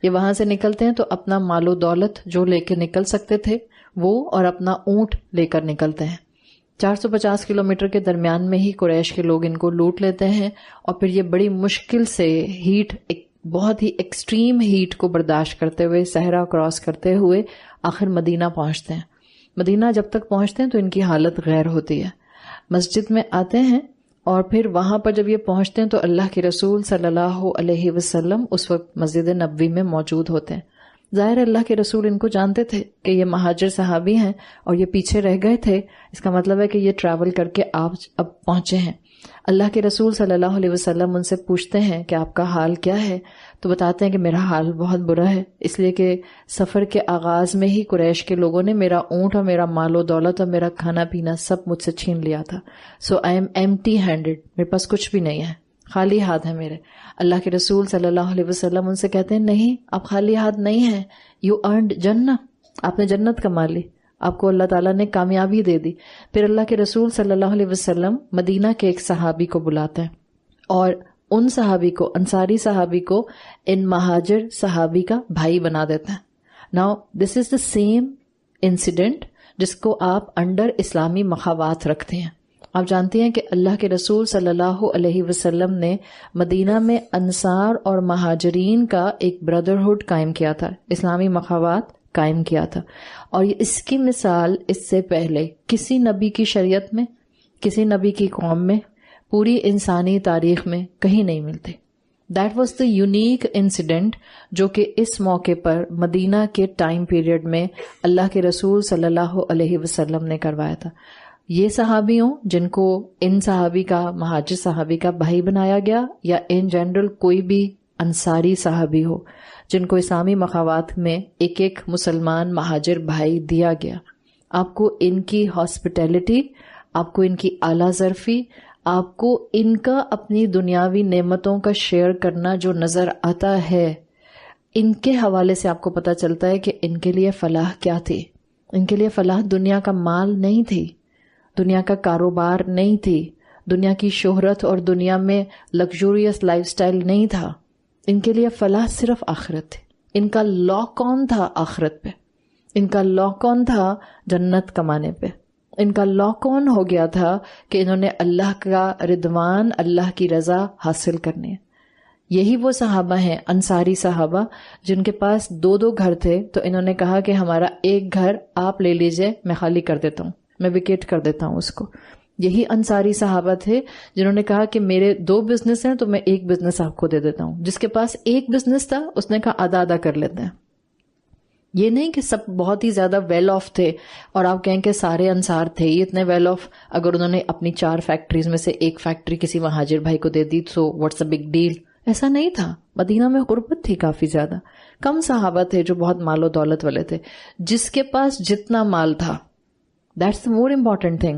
یہ وہاں سے نکلتے ہیں تو اپنا مال و دولت جو لے کے نکل سکتے تھے وہ اور اپنا اونٹ لے کر نکلتے ہیں. 450 کلومیٹر کے درمیان میں ہی قریش کے لوگ ان کو لوٹ لیتے ہیں اور پھر یہ بڑی مشکل سے ہیٹ، بہت ہی ایکسٹریم ہیٹ کو برداشت کرتے ہوئے صحرا کراس کرتے ہوئے آخر مدینہ پہنچتے ہیں. مدینہ جب تک پہنچتے ہیں تو ان کی حالت غیر ہوتی ہے. مسجد میں آتے ہیں اور پھر وہاں پر جب یہ پہنچتے ہیں تو اللہ کے رسول صلی اللہ علیہ وسلم اس وقت مسجد نبوی میں موجود ہوتے ہیں. ظاہر اللہ کے رسول ان کو جانتے تھے کہ یہ مہاجر صحابی ہیں اور یہ پیچھے رہ گئے تھے، اس کا مطلب ہے کہ یہ ٹریول کر کے آپ اب پہنچے ہیں. اللہ کے رسول صلی اللہ علیہ وسلم ان سے پوچھتے ہیں کہ آپ کا حال کیا ہے؟ تو بتاتے ہیں کہ میرا حال بہت برا ہے، اس لیے کہ سفر کے آغاز میں ہی قریش کے لوگوں نے میرا اونٹ اور میرا مال و دولت اور میرا کھانا پینا سب مجھ سے چھین لیا تھا. سو آئی ایم ایمٹی ہینڈڈ، میرے پاس کچھ بھی نہیں ہے، خالی ہاتھ ہے میرے. اللہ کے رسول صلی اللہ علیہ وسلم ان سے کہتے ہیں نہیں، آپ خالی ہاتھ نہیں ہیں، یو ارنڈ جنہ، آپ نے جنت کما لی، آپ کو اللہ تعالیٰ نے کامیابی دے دی. پھر اللہ کے رسول صلی اللہ علیہ وسلم مدینہ کے ایک صحابی کو بلاتے ہیں اور ان صحابی کو، انصاری صحابی کو، ان مہاجر صحابی کا بھائی بنا دیتے ہیں. Now this is the same incident جس کو آپ انڈر اسلامی مخاوات رکھتے ہیں. آپ جانتے ہیں کہ اللہ کے رسول صلی اللہ علیہ وسلم نے مدینہ میں انصار اور مہاجرین کا ایک بردرہڈ قائم کیا تھا، اسلامی مخاوات قائم کیا تھا. اور اس کی مثال اس سے پہلے کسی نبی کی شریعت میں، کسی نبی کی قوم میں، پوری انسانی تاریخ میں کہیں نہیں ملتے. That was the unique incident جو کہ اس موقع پر مدینہ کے ٹائم پیریڈ میں اللہ کے رسول صلی اللہ علیہ وسلم نے کروایا تھا. یہ صحابی ہوں جن کو ان صحابی کا، مہاجر صحابی کا بھائی بنایا گیا، یا ان جنرل کوئی بھی انصاری صحابی ہو جن کو اسلامی مخاوات میں ایک ایک مسلمان مہاجر بھائی دیا گیا، آپ کو ان کی ہاسپٹیلٹی، آپ کو ان کی اعلیٰ ظرفی، آپ کو ان کا اپنی دنیاوی نعمتوں کا شیئر کرنا جو نظر آتا ہے، ان کے حوالے سے آپ کو پتہ چلتا ہے کہ ان کے لیے فلاح کیا تھی. ان کے لیے فلاح دنیا کا مال نہیں تھی، دنیا کا کاروبار نہیں تھی، دنیا کی شہرت اور دنیا میں لگژوریس لائف سٹائل نہیں تھا. ان کے لیے فلاح صرف آخرت تھی. ان کا لاک آن تھا آخرت پہ، ان کا لاک آن تھا جنت کمانے پہ، ان کا لاک آن ہو گیا تھا کہ انہوں نے اللہ کا رضوان، اللہ کی رضا حاصل کرنی ہے. یہی وہ صحابہ ہیں، انصاری صحابہ، جن کے پاس 2 گھر تھے تو انہوں نے کہا کہ ہمارا ایک گھر آپ لے لیجئے، میں خالی کر دیتا ہوں، میں ویکیٹ کر دیتا ہوں اس کو. یہی انصاری صحابہ تھے جنہوں نے کہا کہ میرے 2 بزنس ہیں تو میں ایک بزنس آپ کو دے دیتا ہوں. جس کے پاس ایک بزنس تھا اس نے کہا آدھا آدھا کر لیتے ہیں. یہ نہیں کہ سب بہت ہی زیادہ ویل آف تھے اور آپ کہیں کہ سارے انصار تھے یہ اتنے ویل آف، اگر انہوں نے اپنی 4 فیکٹریز میں سے ایک فیکٹری کسی مہاجر بھائی کو دے دی تو واٹس اے بگ ڈیل. ایسا نہیں تھا. مدینہ میں غربت تھی کافی زیادہ، کم صحابہ تھے جو بہت مال و دولت والے تھے. جس کے پاس جتنا مال تھا That's the more important thing.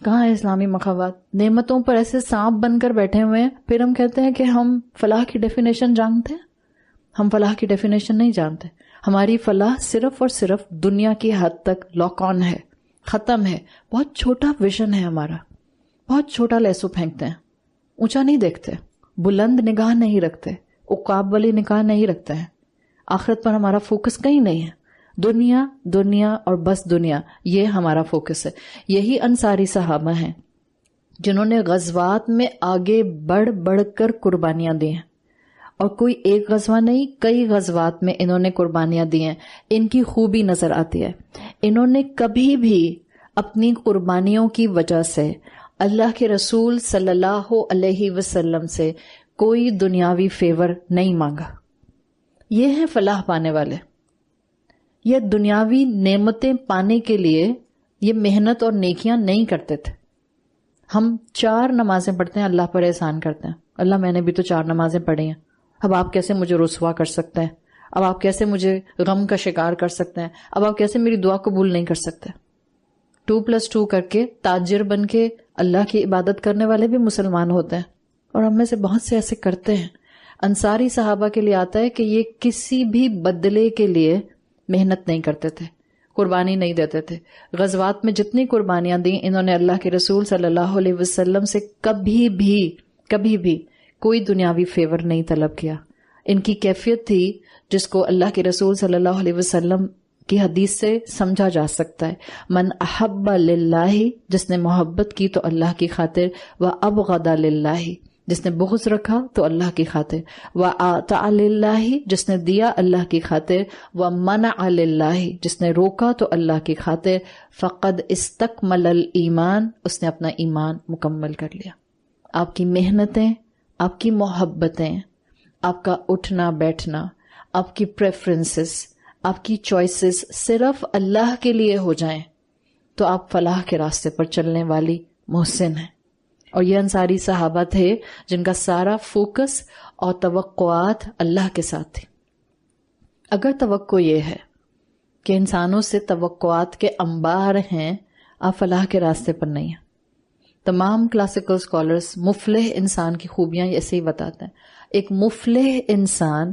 کہاں ہے اسلامی مخاوات؟ نعمتوں پر ایسے سانپ بن کر بیٹھے ہوئے ہیں، پھر ہم کہتے ہیں کہ ہم فلاح کی ڈیفینیشن جانتے ہیں. ہم فلاح کی ڈیفینیشن نہیں جانتے. ہماری فلاح صرف اور صرف دنیا کی حد تک لاک آن ہے، ختم ہے. بہت چھوٹا ویژن ہے ہمارا، بہت چھوٹا لیسو پھینکتے ہیں، اونچا نہیں دیکھتے، بلند نگاہ نہیں رکھتے، عقاب والی نگاہ نہیں رکھتے ہیں. آخرت پر ہمارا فوکس کہیں نہیں ہے. دنیا دنیا اور بس دنیا، یہ ہمارا فوکس ہے. یہی انصاری صحابہ ہیں جنہوں نے غزوات میں آگے بڑھ بڑھ کر قربانیاں دی ہیں، اور کوئی ایک غزوہ نہیں، کئی غزوات میں انہوں نے قربانیاں دی ہیں. ان کی خوبی نظر آتی ہے. انہوں نے کبھی بھی اپنی قربانیوں کی وجہ سے اللہ کے رسول صلی اللہ علیہ وسلم سے کوئی دنیاوی فیور نہیں مانگا. یہ ہیں فلاح پانے والے. یہ دنیاوی نعمتیں پانے کے لیے یہ محنت اور نیکیاں نہیں کرتے تھے. ہم 4 نمازیں پڑھتے ہیں، اللہ پر احسان کرتے ہیں، اللہ میں نے بھی تو 4 نمازیں پڑھی ہیں، اب آپ کیسے مجھے رسوا کر سکتے ہیں، اب آپ کیسے مجھے غم کا شکار کر سکتے ہیں، اب آپ کیسے میری دعا قبول نہیں کر سکتے. 2+2 کر کے تاجر بن کے اللہ کی عبادت کرنے والے بھی مسلمان ہوتے ہیں، اور ہم میں سے بہت سے ایسے کرتے ہیں. انصاری صحابہ کے لیے آتا ہے کہ یہ کسی بھی بدلے کے لیے محنت نہیں کرتے تھے، قربانی نہیں دیتے تھے. غزوات میں جتنی قربانیاں دیں انہوں نے اللہ کے رسول صلی اللہ علیہ وسلم سے کبھی بھی کوئی دنیاوی فیور نہیں طلب کیا. ان کی کیفیت تھی جس کو اللہ کے رسول صلی اللہ علیہ وسلم کی حدیث سے سمجھا جا سکتا ہے. من احب للہ، جس نے محبت کی تو اللہ کی خاطر، وابغض للہ، جس نے بغض رکھا تو اللہ کی خاطر، وآتع للہ، جس نے دیا اللہ کی خاطر، ومنع للہ، جس نے روکا تو اللہ کی خاطر، فقد استکمل الایمان، اس نے اپنا ایمان مکمل کر لیا. آپ کی محنتیں، آپ کی محبتیں، آپ کا اٹھنا بیٹھنا، آپ کی پریفرنسز، آپ کی چوائسز صرف اللہ کے لیے ہو جائیں تو آپ فلاح کے راستے پر چلنے والی محسن ہیں. اور یہ انصاری صحابہ تھے جن کا سارا فوکس اور توقعات اللہ کے ساتھ تھی. اگر توقع یہ ہے کہ انسانوں سے توقعات کے انبار ہیں، آپ فلاح کے راستے پر نہیں ہیں. تمام کلاسیکل اسکالرز مفلح انسان کی خوبیاں ایسے ہی بتاتے ہیں. ایک مفلح انسان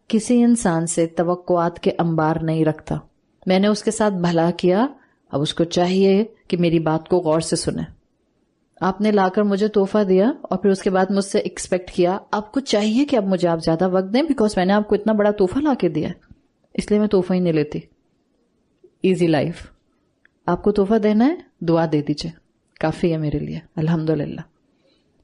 کسی انسان سے توقعات کے انبار نہیں رکھتا. میں نے اس کے ساتھ بھلا کیا، اب اس کو چاہیے کہ میری بات کو غور سے سنیں. آپ نے لا کر مجھے تحفہ دیا اور پھر اس کے بعد مجھ سے ایکسپیکٹ کیا، آپ کو چاہیے کہ اب مجھے آپ زیادہ وقت دیں، بیکاز میں نے آپ کو اتنا بڑا تحفہ لا کے دیا ہے، اس لیے میں تحفہ ہی نہیں لیتی. Easy life. آپ کو تحفہ دینا ہے، دعا دے دیجئے، کافی ہے میرے لیے، الحمدللہ.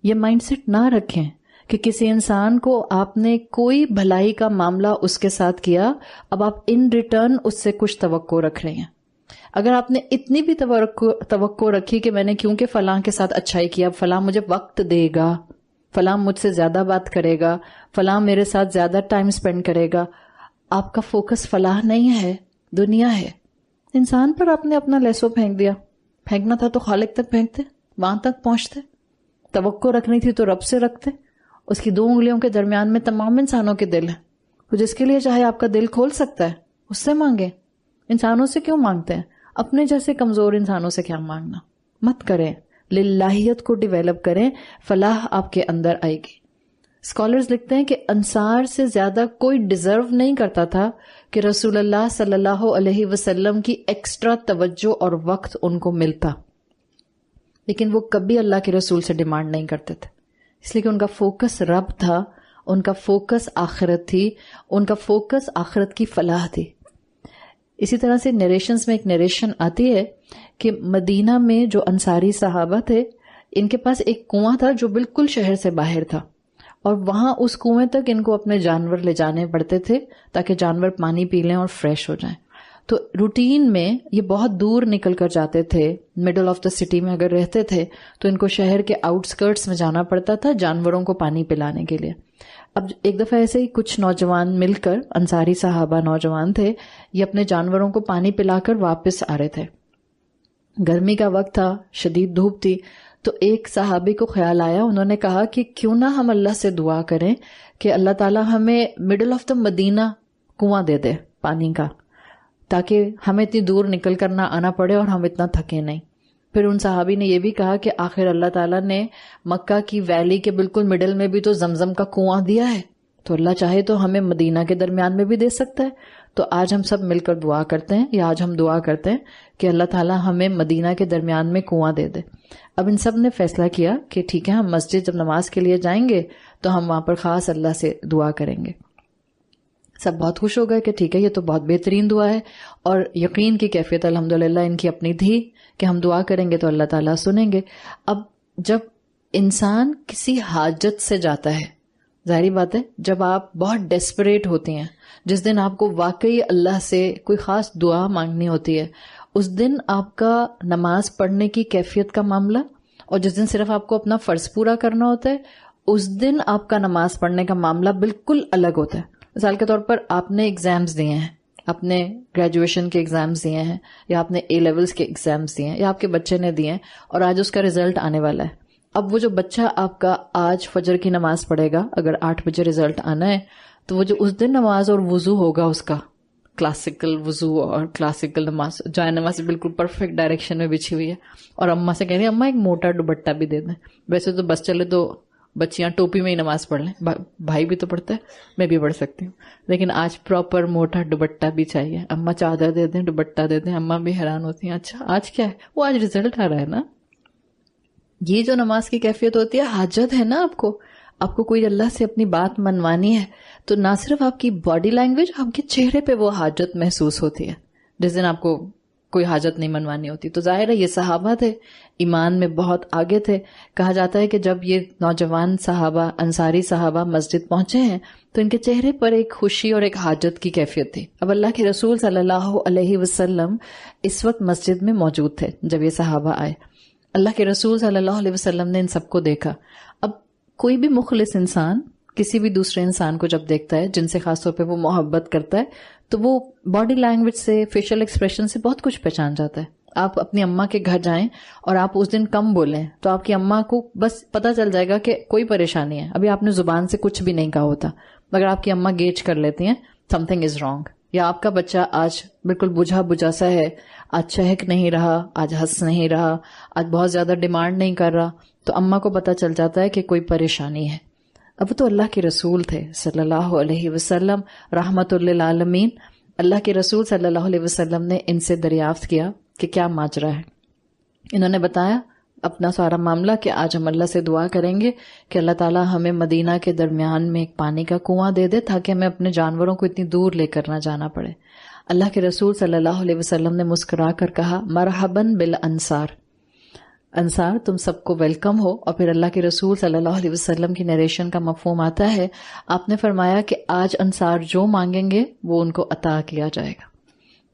یہ مائنڈ سیٹ نہ رکھیں کہ کسی انسان کو آپ نے کوئی بھلائی کا معاملہ اس کے ساتھ کیا، اب آپ ان ریٹرن اس سے کچھ توقع رکھ رہے ہیں. اگر آپ نے اتنی بھی توقع رکھی کہ میں نے کیونکہ فلاں کے ساتھ اچھائی کیا، فلاں مجھے وقت دے گا، فلاں مجھ سے زیادہ بات کرے گا، فلاں میرے ساتھ زیادہ ٹائم سپینڈ کرے گا، آپ کا فوکس فلاح نہیں ہے، دنیا ہے. انسان پر آپ نے اپنا لیسو پھینک دیا. پھینکنا تھا تو خالق تک پھینکتے، وہاں تک پہنچتے. توقع رکھنی تھی تو رب سے رکھتے. اس کی 2 انگلیوں کے درمیان میں تمام انسانوں کے دل ہیں، تو جس کے لیے چاہے آپ کا دل کھول سکتا ہے اس سے مانگے. انسانوں سے کیوں مانگتے ہیں؟ اپنے جیسے کمزور انسانوں سے کیا مانگنا؟ مت کریں. للہیت کو ڈیویلپ کریں، فلاح آپ کے اندر آئے گی. اسکالرز لکھتے ہیں کہ انصار سے زیادہ کوئی ڈیزرو نہیں کرتا تھا کہ رسول اللہ صلی اللہ علیہ وسلم کی ایکسٹرا توجہ اور وقت ان کو ملتا، لیکن وہ کبھی اللہ کے رسول سے ڈیمانڈ نہیں کرتے تھے، اس لیے کہ ان کا فوکس رب تھا، ان کا فوکس آخرت تھی، ان کا فوکس آخرت کی فلاح تھی. اسی طرح سے نیریشنز میں ایک نیریشن آتی ہے کہ مدینہ میں جو انصاری صحابہ تھے، ان کے پاس ایک کنواں تھا جو بالکل شہر سے باہر تھا، اور وہاں اس کنویں تک ان کو اپنے جانور لے جانے پڑتے تھے تاکہ جانور پانی پی لیں اور فریش ہو جائیں. تو روٹین میں یہ بہت دور نکل کر جاتے تھے، مڈل آف دا سٹی میں اگر رہتے تھے تو ان کو شہر کے آؤٹ اسکرٹس میں جانا پڑتا تھا جانوروں کو پانی پلانے کے لیے. اب ایک دفعہ ایسے ہی کچھ نوجوان مل کر، انصاری صحابہ نوجوان تھے، یہ اپنے جانوروں کو پانی پلا کر واپس آ رہے تھے. گرمی کا وقت تھا، شدید دھوپ تھی، تو ایک صحابی کو خیال آیا، انہوں نے کہا کہ کیوں نہ ہم اللہ سے دعا کریں کہ اللہ تعالیٰ ہمیں مڈل آف دا مدینہ کنواں دے دے پانی کا، تاکہ ہمیں اتنی دور نکل کر نہ آنا پڑے اور ہم اتنا تھکے نہیں. پھر ان صحابی نے یہ بھی کہا کہ آخر اللہ تعالیٰ نے مکہ کی ویلی کے بالکل مڈل میں بھی تو زمزم کا کنواں دیا ہے، تو اللہ چاہے تو ہمیں مدینہ کے درمیان میں بھی دے سکتا ہے. تو آج ہم سب مل کر دعا کرتے ہیں، یا آج ہم دعا کرتے ہیں کہ اللہ تعالیٰ ہمیں مدینہ کے درمیان میں کنواں دے دے. اب ان سب نے فیصلہ کیا کہ ٹھیک ہے، ہم مسجد جب نماز کے لیے جائیں گے تو ہم وہاں پر خاص اللہ سے دعا کریں گے. سب بہت خوش ہو گئے کہ ٹھیک ہے، یہ تو بہت بہترین دعا ہے، اور یقین کی کیفیت الحمدللہ ان کی اپنی تھی کہ ہم دعا کریں گے تو اللہ تعالیٰ سنیں گے. اب جب انسان کسی حاجت سے جاتا ہے، ظاہری بات ہے جب آپ بہت ڈیسپریٹ ہوتی ہیں، جس دن آپ کو واقعی اللہ سے کوئی خاص دعا مانگنی ہوتی ہے، اس دن آپ کا نماز پڑھنے کی کیفیت کا معاملہ، اور جس دن صرف آپ کو اپنا فرض پورا کرنا ہوتا ہے، اس دن آپ کا نماز پڑھنے کا معاملہ بالکل الگ ہوتا ہے. مثال کے طور پر آپ نے ایگزامز دیے ہیں، آپ نے گریجویشن کے ایگزامز دیے ہیں، یا آپ نے اے لیولز کے ایگزامز دیے ہیں، یا آپ کے بچے نے دیے ہیں، اور آج اس کا رزلٹ آنے والا ہے. اب وہ جو بچہ آپ کا آج فجر کی نماز پڑھے گا، اگر 8 بجے رزلٹ آنا ہے، تو وہ جو اس دن نماز اور وضو ہوگا اس کا، کلاسیکل وضو اور کلاسیکل نماز، جائے نماز بالکل پرفیکٹ ڈائریکشن میں بچھی ہوئی ہے، اور اماں سے کہہ رہی ہے اماں ایک موٹا دوپٹہ بھی دے دیں. ویسے تو بس چلے تو بچیاں ٹوپی میں ہی نماز پڑھ لیں، بھائی بھی تو پڑھتا ہے، میں بھی پڑھ سکتی ہوں، لیکن آج پراپر موٹا دوپٹہ بھی چاہیے. اماں چادر دے دیں، دوپٹہ دے دیں. اماں بھی حیران ہوتی ہیں، اچھا آج کیا ہے؟ وہ آج رزلٹ آ رہا ہے نا. یہ جو نماز کی کیفیت ہوتی ہے، حاجت ہے نا آپ کو کوئی اللہ سے اپنی بات منوانی ہے، تو نہ صرف آپ کی باڈی لینگویج، آپ کے چہرے پہ وہ حاجت محسوس ہوتی ہے. جس دن آپ کو کوئی حاجت نہیں منوانی ہوتی. تو ظاہر ہے یہ صحابہ تھے، ایمان میں بہت آگے تھے. کہا جاتا ہے کہ جب یہ نوجوان صحابہ، انصاری صحابہ مسجد پہنچے ہیں تو ان کے چہرے پر ایک خوشی اور ایک حاجت کی کیفیت تھی. اب اللہ کے رسول صلی اللہ علیہ وسلم اس وقت مسجد میں موجود تھے جب یہ صحابہ آئے. اللہ کے رسول صلی اللہ علیہ وسلم نے ان سب کو دیکھا. اب کوئی بھی مخلص انسان کسی بھی دوسرے انسان کو جب دیکھتا ہے جن سے خاص طور پہ وہ محبت کرتا ہے، تو وہ باڈی لینگویج سے، فیشل ایکسپریشن سے بہت کچھ پہچان جاتا ہے. آپ اپنی اماں کے گھر جائیں اور آپ اس دن کم بولیں تو آپ کی اماں کو بس پتہ چل جائے گا کہ کوئی پریشانی ہے. ابھی آپ نے زبان سے کچھ بھی نہیں کہا ہوتا، مگر آپ کی اماں گیج کر لیتی ہیں سم تھنگ از رانگ. یا آپ کا بچہ آج بالکل بجھا سا ہے، آج چہک نہیں رہا، آج ہنس نہیں رہا، آج بہت زیادہ ڈیمانڈ نہیں کر رہا، تو اماں کو پتہ چل جاتا ہے کہ کوئی پریشانی ہے. اب تو اللہ کے رسول تھے صلی اللہ علیہ وسلم، رحمت للعالمین. اللہ کے رسول صلی اللہ علیہ وسلم نے ان سے دریافت کیا کہ کیا ماجرا ہے. انہوں نے بتایا اپنا سارا معاملہ کہ آج ہم اللہ سے دعا کریں گے کہ اللہ تعالیٰ ہمیں مدینہ کے درمیان میں ایک پانی کا کنواں دے دے تاکہ ہمیں اپنے جانوروں کو اتنی دور لے کر نہ جانا پڑے. اللہ کے رسول صلی اللہ علیہ وسلم نے مسکرا کر کہا مرحباً بالانصار، انصار تم سب کو ویلکم ہو. اور پھر اللہ کے رسول صلی اللہ علیہ وسلم کی نریشن کا مفہوم آتا ہے. آپ نے فرمایا کہ آج انصار جو مانگیں گے وہ ان کو عطا کیا جائے گا.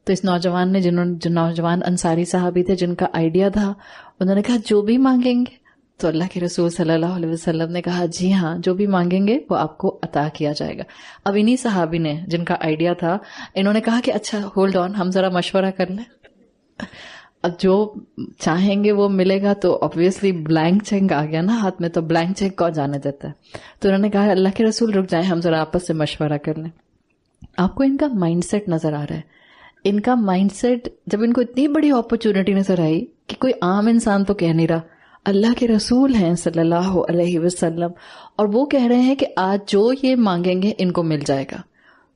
تو اس نوجوان نے جو نوجوان انصاری صحابی تھے جن کا آئیڈیا تھا، انہوں نے کہا جو بھی مانگیں گے. تو اللہ کے رسول صلی اللہ علیہ وسلم نے کہا جی ہاں، جو بھی مانگیں گے وہ آپ کو عطا کیا جائے گا. اب انہی صحابی نے جن کا آئیڈیا تھا، انہوں نے کہا کہ اچھا ہولڈ آن، ہم ذرا مشورہ کر لیں. اب جو چاہیں گے وہ ملے گا، تو obviously بلینک چیک آ گیا نا ہاتھ میں، تو بلینک چیک کون جانے دیتا ہے. تو انہوں نے کہا اللہ کے رسول رک جائیں، ہم ذرا آپس سے مشورہ کر لیں. آپ کو ان کا مائنڈ سیٹ نظر آ رہا ہے. ان کا مائنڈ سیٹ جب ان کو اتنی بڑی اپرچونٹی نظر آئی کہ کوئی عام انسان تو کہہ نہیں رہا، اللہ کے رسول ہیں صلی اللہ علیہ وسلم، اور وہ کہہ رہے ہیں کہ آج جو یہ مانگیں گے ان کو مل جائے گا.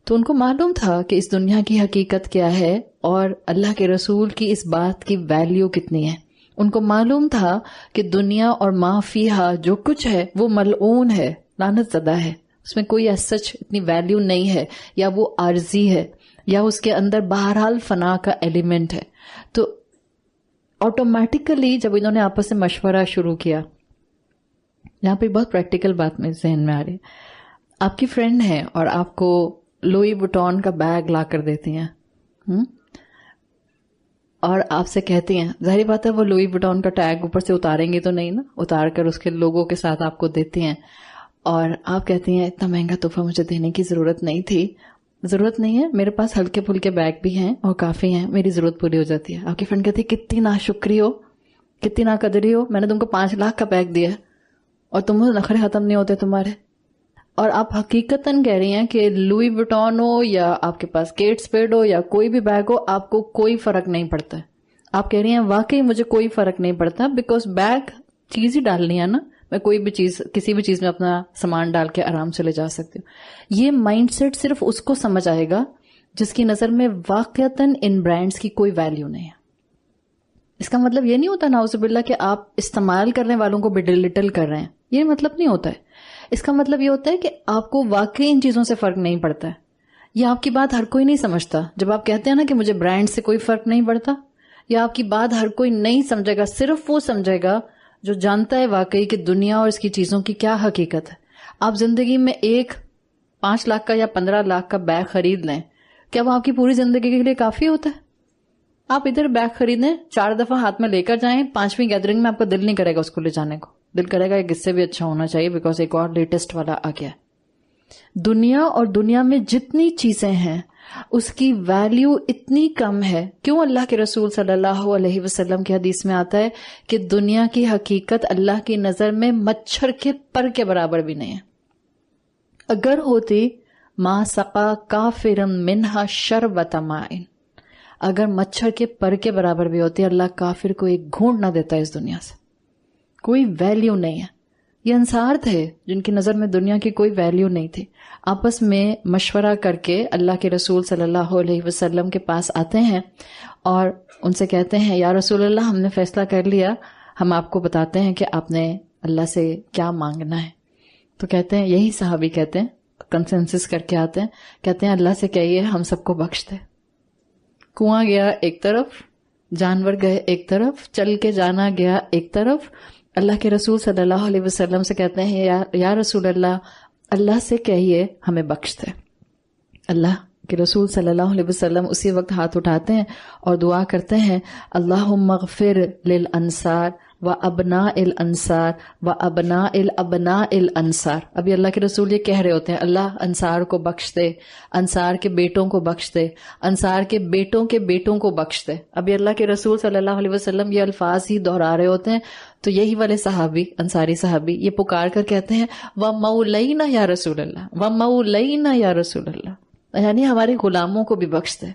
تو ان کو معلوم تھا کہ اس دنیا کی حقیقت کیا ہے اور اللہ کے رسول کی اس بات کی ویلیو کتنی ہے. ان کو معلوم تھا کہ دنیا اور ما فیہا جو کچھ ہے وہ ملعون ہے، لعنت زدہ ہے، اس میں کوئی ایس سچ اتنی ویلیو نہیں ہے، یا وہ عارضی ہے، یا اس کے اندر بہرحال فنا کا ایلیمنٹ ہے. تو آٹومیٹیکلی جب انہوں نے آپس سے مشورہ شروع کیا، یہاں پہ بہت پریکٹیکل بات میں ذہن میں آ رہی ہے. آپ کی فرینڈ ہے اور آپ کو لوئی وٹون کا بیگ لا کر دیتی ہیں اور آپ سے کہتی ہیں، ظاہری بات ہے وہ لوئی وٹون کا ٹیگ اوپر سے اتاریں گے تو نہیں نا، اتار کر اس کے لوگوں کے ساتھ آپ کو دیتی ہیں، اور آپ کہتی ہیں اتنا مہنگا تحفہ مجھے دینے کی ضرورت نہیں تھی، ضرورت نہیں ہے، میرے پاس ہلکے پھلکے بیگ بھی ہیں اور کافی ہیں، میری ضرورت پوری ہو جاتی ہے. آپ کی فرینڈ کہتی ہے کتنی ناشکری ہو، کتنی ناقدری ہو، میں نے تم کو 5 لاکھ کا بیگ دیا اور تم نخرے ختم نہیں ہوتے تمہارے. اور آپ حقیقتاً کہہ رہی ہیں کہ لوئی وٹون ہو یا آپ کے پاس کیٹ اسپیڈ ہو یا کوئی بھی بیگ ہو، آپ کو کوئی فرق نہیں پڑتا ہے. آپ کہہ رہی ہیں واقعی مجھے کوئی فرق نہیں پڑتا بیکاز بیگ چیز ہی ڈالنی ہے نا, میں کوئی بھی چیز کسی بھی چیز میں اپنا سامان ڈال کے آرام سے لے جا سکتی ہوں. یہ مائنڈ سیٹ صرف اس کو سمجھ آئے گا جس کی نظر میں واقعتاً ان برانڈز کی کوئی ویلیو نہیں ہے. اس کا مطلب یہ نہیں ہوتا نعوذ باللہ کہ آپ استعمال کرنے والوں کو بلٹل کر رہے ہیں, یہ مطلب نہیں ہوتا ہے. اس کا مطلب یہ ہوتا ہے کہ آپ کو واقعی ان چیزوں سے فرق نہیں پڑتا ہے. یہ آپ کی بات ہر کوئی نہیں سمجھتا. جب آپ کہتے ہیں نا کہ مجھے برانڈ سے کوئی فرق نہیں پڑتا, یا آپ کی بات ہر کوئی نہیں سمجھے گا, صرف وہ سمجھے گا جو جانتا ہے واقعی کہ دنیا اور اس کی چیزوں کی کیا حقیقت ہے. آپ زندگی میں ایک 5 لاکھ کا یا 15 لاکھ کا بیگ خرید لیں, کیا وہ آپ کی پوری زندگی کے لیے کافی ہوتا ہے؟ آپ ادھر بیگ خریدیں, 4 دفعہ ہاتھ میں لے کر جائیں, 5ویں گیدرنگ میں آپ کا دل نہیں کرے گا اس کو لے جانے کو, دل کرے گا ایک اس سے بھی اچھا ہونا چاہیے بیکاز ایک اور لیٹسٹ والا آ گیا. دنیا اور دنیا میں جتنی چیزیں ہیں اس کی ویلیو اتنی کم ہے. کیوں؟ اللہ کے رسول صلی اللہ علیہ وسلم کی حدیث میں آتا ہے کہ دنیا کی حقیقت اللہ کی نظر میں مچھر کے پر کے برابر بھی نہیں ہے. اگر ہوتی ما سقا کافرن منہا شربت مائن, اگر مچھر کے پر کے برابر بھی ہوتی, اللہ کافر کو ایک گھونٹ نہ دیتا اس دنیا سے. کوئی ویلیو نہیں ہے. یہ انصار تھے جن کی نظر میں دنیا کی کوئی ویلیو نہیں تھی. آپس میں مشورہ کر کے اللہ کے رسول صلی اللہ علیہ وسلم کے پاس آتے ہیں اور ان سے کہتے ہیں یا رسول اللہ, ہم نے فیصلہ کر لیا, ہم آپ کو بتاتے ہیں کہ آپ نے اللہ سے کیا مانگنا ہے. تو کہتے ہیں, یہی صحابی کہتے ہیں, کنسنسس کر کے آتے ہیں, کہتے ہیں اللہ سے کہیے ہم سب کو بخش دے. کنواں گیا ایک طرف, جانور گئے ایک طرف, چل کے جانا گیا ایک طرف. اللہ کے رسول صلی اللہ علیہ وسلم سے کہتے ہیں یا رسول اللہ, اللہ سے کہیے ہمیں بخش دے. اللہ کے رسول صلی اللہ علیہ وسلم اسی وقت ہاتھ اٹھاتے ہیں اور دعا کرتے ہیں, اللہم اغفر للانصار و ابناء الانصار و ابناء الابناء الانصار. ابھی اللہ کے رسول یہ کہہ رہے ہوتے ہیں, اللہ انصار کو بخش دے, انصار کے بیٹوں کو بخش دے, انصار کے بیٹوں کو بخش دے. ابھی اللہ کے رسول صلی اللہ علیہ وسلم یہ الفاظ ہی دہرا رہے ہوتے ہیں. تو یہی والے صحابی, انصاری صحابی, یہ پکار کر کہتے ہیں وَمَوْلَيْنَا یا رسول اللہ, وَمَوْلَيْنَا یا رسول اللہ, یعنی ہمارے غلاموں کو بھی بخش دے.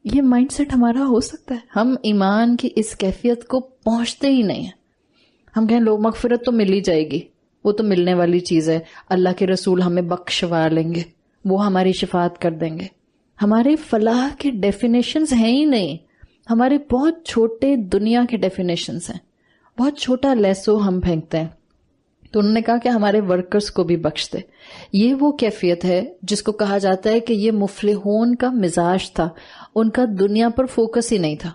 یہ مائنڈ سیٹ ہمارا ہو سکتا ہے؟ ہم ایمان کی اس کیفیت کو پہنچتے ہی نہیں ہیں. ہم کہیں لوگ مغفرت تو مل ہی جائے گی, وہ تو ملنے والی چیز ہے, اللہ کے رسول ہمیں بخشوا لیں گے, وہ ہماری شفاعت کر دیں گے. ہمارے فلاح کے ڈیفینیشنز ہیں ہی نہیں. ہمارے بہت چھوٹے دنیا کے ڈیفینیشنز ہیں, بہت چھوٹا لیسو ہم پھینکتے ہیں. تو انہوں نے کہا کہ ہمارے ورکرز کو بھی بخش دے. یہ وہ کیفیت ہے جس کو کہا جاتا ہے کہ یہ مفلحون کا مزاج تھا, ان کا دنیا پر فوکس ہی نہیں تھا.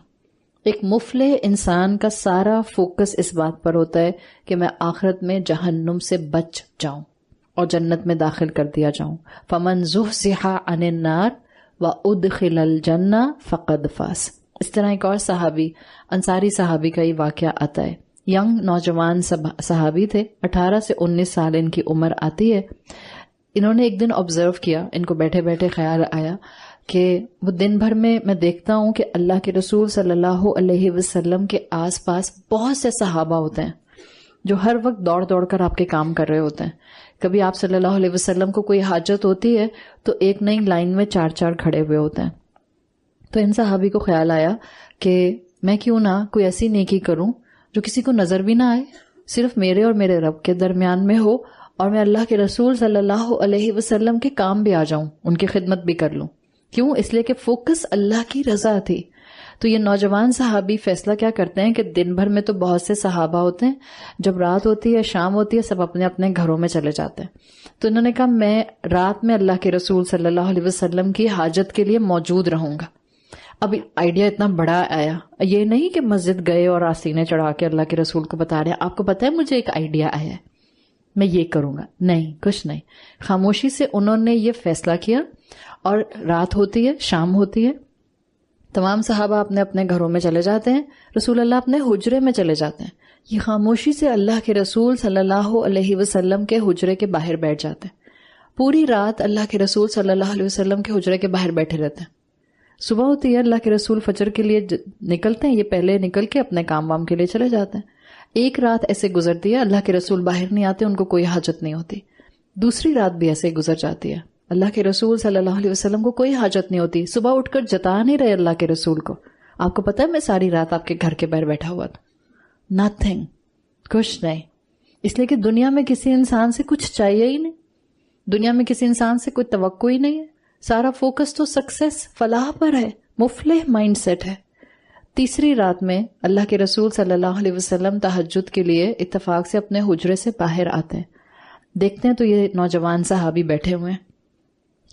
ایک مفلح انسان کا سارا فوکس اس بات پر ہوتا ہے کہ میں آخرت میں جہنم سے بچ جاؤں اور جنت میں داخل کر دیا جاؤں. فمن زحزح عن النار وادخل الجنہ فقد فاز. اس طرح ایک اور صحابی, انصاری صحابی کا یہ واقعہ آتا ہے. ینگ نوجوان صحابی تھے, 18 سے 19 سال ان کی عمر آتی ہے. انہوں نے ایک دن آبزرو کیا, ان کو بیٹھے بیٹھے خیال آیا کہ وہ دن بھر میں دیکھتا ہوں کہ اللہ کے رسول صلی اللہ علیہ وسلم کے آس پاس بہت سے صحابہ ہوتے ہیں جو ہر وقت دوڑ دوڑ کر آپ کے کام کر رہے ہوتے ہیں. کبھی آپ صلی اللہ علیہ وسلم کو کوئی حاجت ہوتی ہے تو ایک نئی لائن میں 4 کھڑے ہوئے ہوتے ہیں. تو ان صحابی کو خیال آیا کہ میں کیوں نہ کوئی ایسی نیکی کروں جو کسی کو نظر بھی نہ آئے, صرف میرے اور میرے رب کے درمیان میں ہو, اور میں اللہ کے رسول صلی اللہ علیہ وسلم کے کام بھی آ جاؤں, ان کی خدمت بھی کر لوں. کیوں؟ اس لیے کہ فوکس اللہ کی رضا تھی. تو یہ نوجوان صحابی فیصلہ کیا کرتے ہیں کہ دن بھر میں تو بہت سے صحابہ ہوتے ہیں, جب رات ہوتی ہے, شام ہوتی ہے, سب اپنے اپنے گھروں میں چلے جاتے ہیں. تو انہوں نے کہا میں رات میں اللہ کے رسول صلی اللہ علیہ وسلم کی حاجت کے لیے موجود رہوں گا. اب آئیڈیا اتنا بڑا آیا, یہ نہیں کہ مسجد گئے اور آستینے چڑھا کے اللہ کے رسول کو بتا رہے ہیں آپ کو پتہ ہے مجھے ایک آئیڈیا آیا ہے, میں یہ کروں گا. نہیں, کچھ نہیں. خاموشی سے انہوں نے یہ فیصلہ کیا, اور رات ہوتی ہے, شام ہوتی ہے, تمام صحابہ اپنے اپنے گھروں میں چلے جاتے ہیں, رسول اللہ اپنے حجرے میں چلے جاتے ہیں. یہ خاموشی سے اللہ کے رسول صلی اللہ علیہ وسلم کے حجرے کے باہر بیٹھ جاتے ہیں. پوری رات اللہ کے رسول صلی اللہ علیہ وسلم کے حجرے کے باہر بیٹھے رہتے ہیں. صبح ہوتی ہے, اللہ کے رسول فجر کے لیے نکلتے ہیں, یہ پہلے نکل کے اپنے کام وام کے لیے چلے جاتے ہیں. ایک رات ایسے گزرتی ہے, اللہ کے رسول باہر نہیں آتے, ان کو کوئی حاجت نہیں ہوتی. دوسری رات بھی ایسے گزر جاتی ہے, اللہ کے رسول صلی اللہ علیہ وسلم کو کوئی حاجت نہیں ہوتی. صبح اٹھ کر جتا نہیں رہے اللہ کے رسول کو, آپ کو پتا ہے میں ساری رات آپ کے گھر کے باہر بیٹھا ہوا تھا. نتھنگ، کچھ نہیں. اس لیے کہ دنیا میں کسی انسان سے کچھ چاہیے ہی نہیں، دنیا میں کسی انسان سے کوئی توقع ہی نہیں ہے. سارا فوکس تو سکسیس، فلاح پر ہے، مفلح مائنڈ سیٹ ہے. تیسری رات میں اللہ کے رسول صلی اللہ علیہ وسلم تہجد کے لیے اتفاق سے اپنے حجرے سے باہر آتے ہیں. دیکھتے ہیں تو یہ نوجوان صحابی بیٹھے ہوئے ہیں.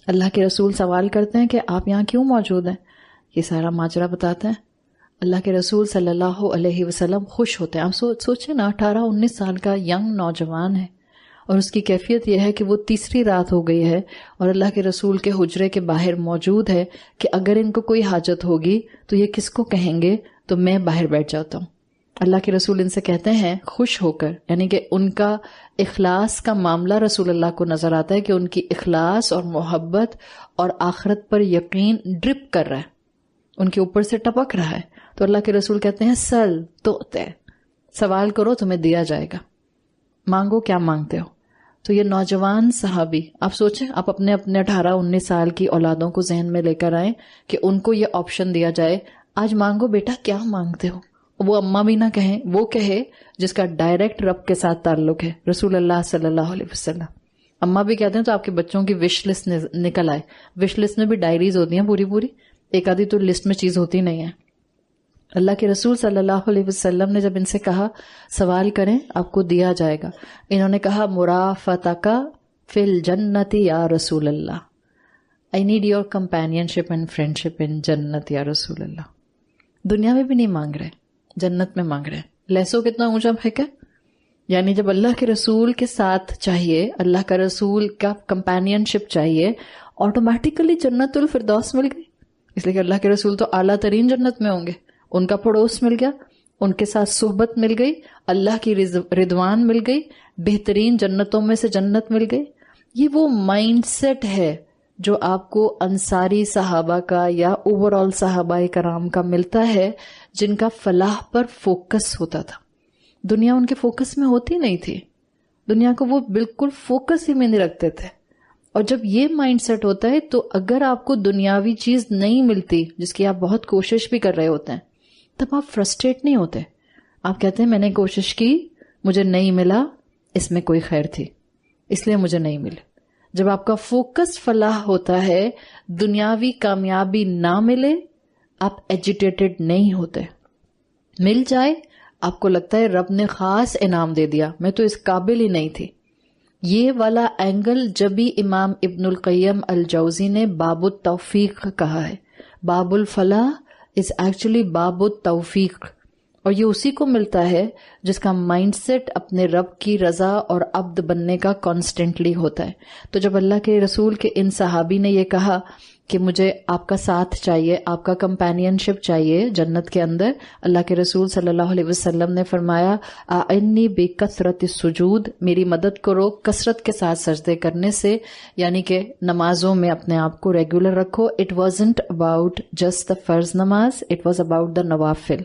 اللہ کے رسول سوال کرتے ہیں کہ آپ یہاں کیوں موجود ہیں؟ یہ سارا ماجرا بتاتے ہیں. اللہ کے رسول صلی اللہ علیہ وسلم خوش ہوتے ہیں. آپ سوچیں نا، 18-19 سال کا ینگ نوجوان ہے اور اس کی کیفیت یہ ہے کہ وہ تیسری رات ہو گئی ہے اور اللہ کے رسول کے حجرے کے باہر موجود ہے کہ اگر ان کو کوئی حاجت ہوگی تو یہ کس کو کہیں گے، تو میں باہر بیٹھ جاتا ہوں. اللہ کے رسول ان سے کہتے ہیں خوش ہو کر، یعنی کہ ان کا اخلاص کا معاملہ رسول اللہ کو نظر آتا ہے کہ ان کی اخلاص اور محبت اور آخرت پر یقین ڈرپ کر رہا ہے، ان کے اوپر سے ٹپک رہا ہے. تو اللہ کے رسول کہتے ہیں سل تو سوال کرو تمہیں دیا جائے گا، مانگو کیا مانگتے ہو. تو یہ نوجوان صحابی، آپ سوچیں، آپ اپنے 18-19 سال کی اولادوں کو ذہن میں لے کر آئیں کہ ان کو یہ آپشن دیا جائے، آج مانگو بیٹا کیا مانگتے ہو. وہ اماں بھی نہ کہیں، وہ کہے جس کا ڈائریکٹ رب کے ساتھ تعلق ہے، رسول اللہ صلی اللہ علیہ وسلم. اماں بھی کہتے ہیں تو آپ کے بچوں کی وش لسٹ نکل آئے. وش لسٹ میں بھی ڈائریز ہوتی ہیں پوری، ایک آدھی تو لسٹ میں چیز ہوتی نہیں ہے. اللہ کے رسول صلی اللہ علیہ وسلم نے جب ان سے کہا سوال کریں آپ کو دیا جائے گا، انہوں نے کہا مرافتک فی الجنت یا رسول اللہ، I need your companionship and friendship in جنت یا رسول اللہ. دنیا میں بھی نہیں مانگ رہے، جنت میں مانگ رہے. لیسو کتنا اونچا پھینکا، یعنی جب اللہ کے رسول کے ساتھ چاہیے، اللہ کا رسول کا کمپینین شپ چاہیے، آٹومیٹیکلی جنت الفردوس مل گئی. اس لیے کہ اللہ کے رسول تو اعلیٰ ترین جنت میں ہوں گے، ان کا پڑوس مل گیا، ان کے ساتھ صحبت مل گئی، اللہ کی رضوان مل گئی، بہترین جنتوں میں سے جنت مل گئی. یہ وہ مائنڈ سیٹ ہے جو آپ کو انصاری صحابہ کا یا اوور آل صحابہ کرام کا ملتا ہے، جن کا فلاح پر فوکس ہوتا تھا. دنیا ان کے فوکس میں ہوتی نہیں تھی، دنیا کو وہ بالکل فوکس ہی میں نہیں رکھتے تھے. اور جب یہ مائنڈ سیٹ ہوتا ہے تو اگر آپ کو دنیاوی چیز نہیں ملتی جس کی آپ بہت کوشش بھی کر رہے ہوتے ہیں، تب آپ فرسٹریٹ نہیں ہوتے. آپ کہتے ہیں میں نے کوشش کی، مجھے نہیں ملا، اس میں کوئی خیر تھی اس لیے مجھے نہیں ملے. جب آپ کا فوکس فلاح ہوتا ہے، دنیاوی کامیابی نہ ملے آپ ایجیٹیٹڈ نہیں ہوتے. مل جائے آپ کو لگتا ہے رب نے خاص انعام دے دیا، میں تو اس قابل ہی نہیں تھی. یہ والا اینگل جبھی امام ابن القیم الجوزی نے باب التوفیق کہا ہے. باب الفلاح از ایکچولی باب التوفیق، اور یہ اسی کو ملتا ہے جس کا مائنڈ سیٹ اپنے رب کی رضا اور عبد بننے کا کانسٹنٹلی ہوتا ہے. تو جب اللہ کے رسول کے ان صحابی نے یہ کہا کہ مجھے آپ کا ساتھ چاہیے، آپ کا کمپینین شپ چاہیے جنت کے اندر، اللہ کے رسول صلی اللہ علیہ وسلم نے فرمایا اعنی بکثرت السجود، میری مدد کرو کثرت کے ساتھ سجدے کرنے سے، یعنی کہ نمازوں میں اپنے آپ کو ریگولر رکھو. It wasn't about just the فرض نماز، اٹ واز اباؤٹ دا نوافل،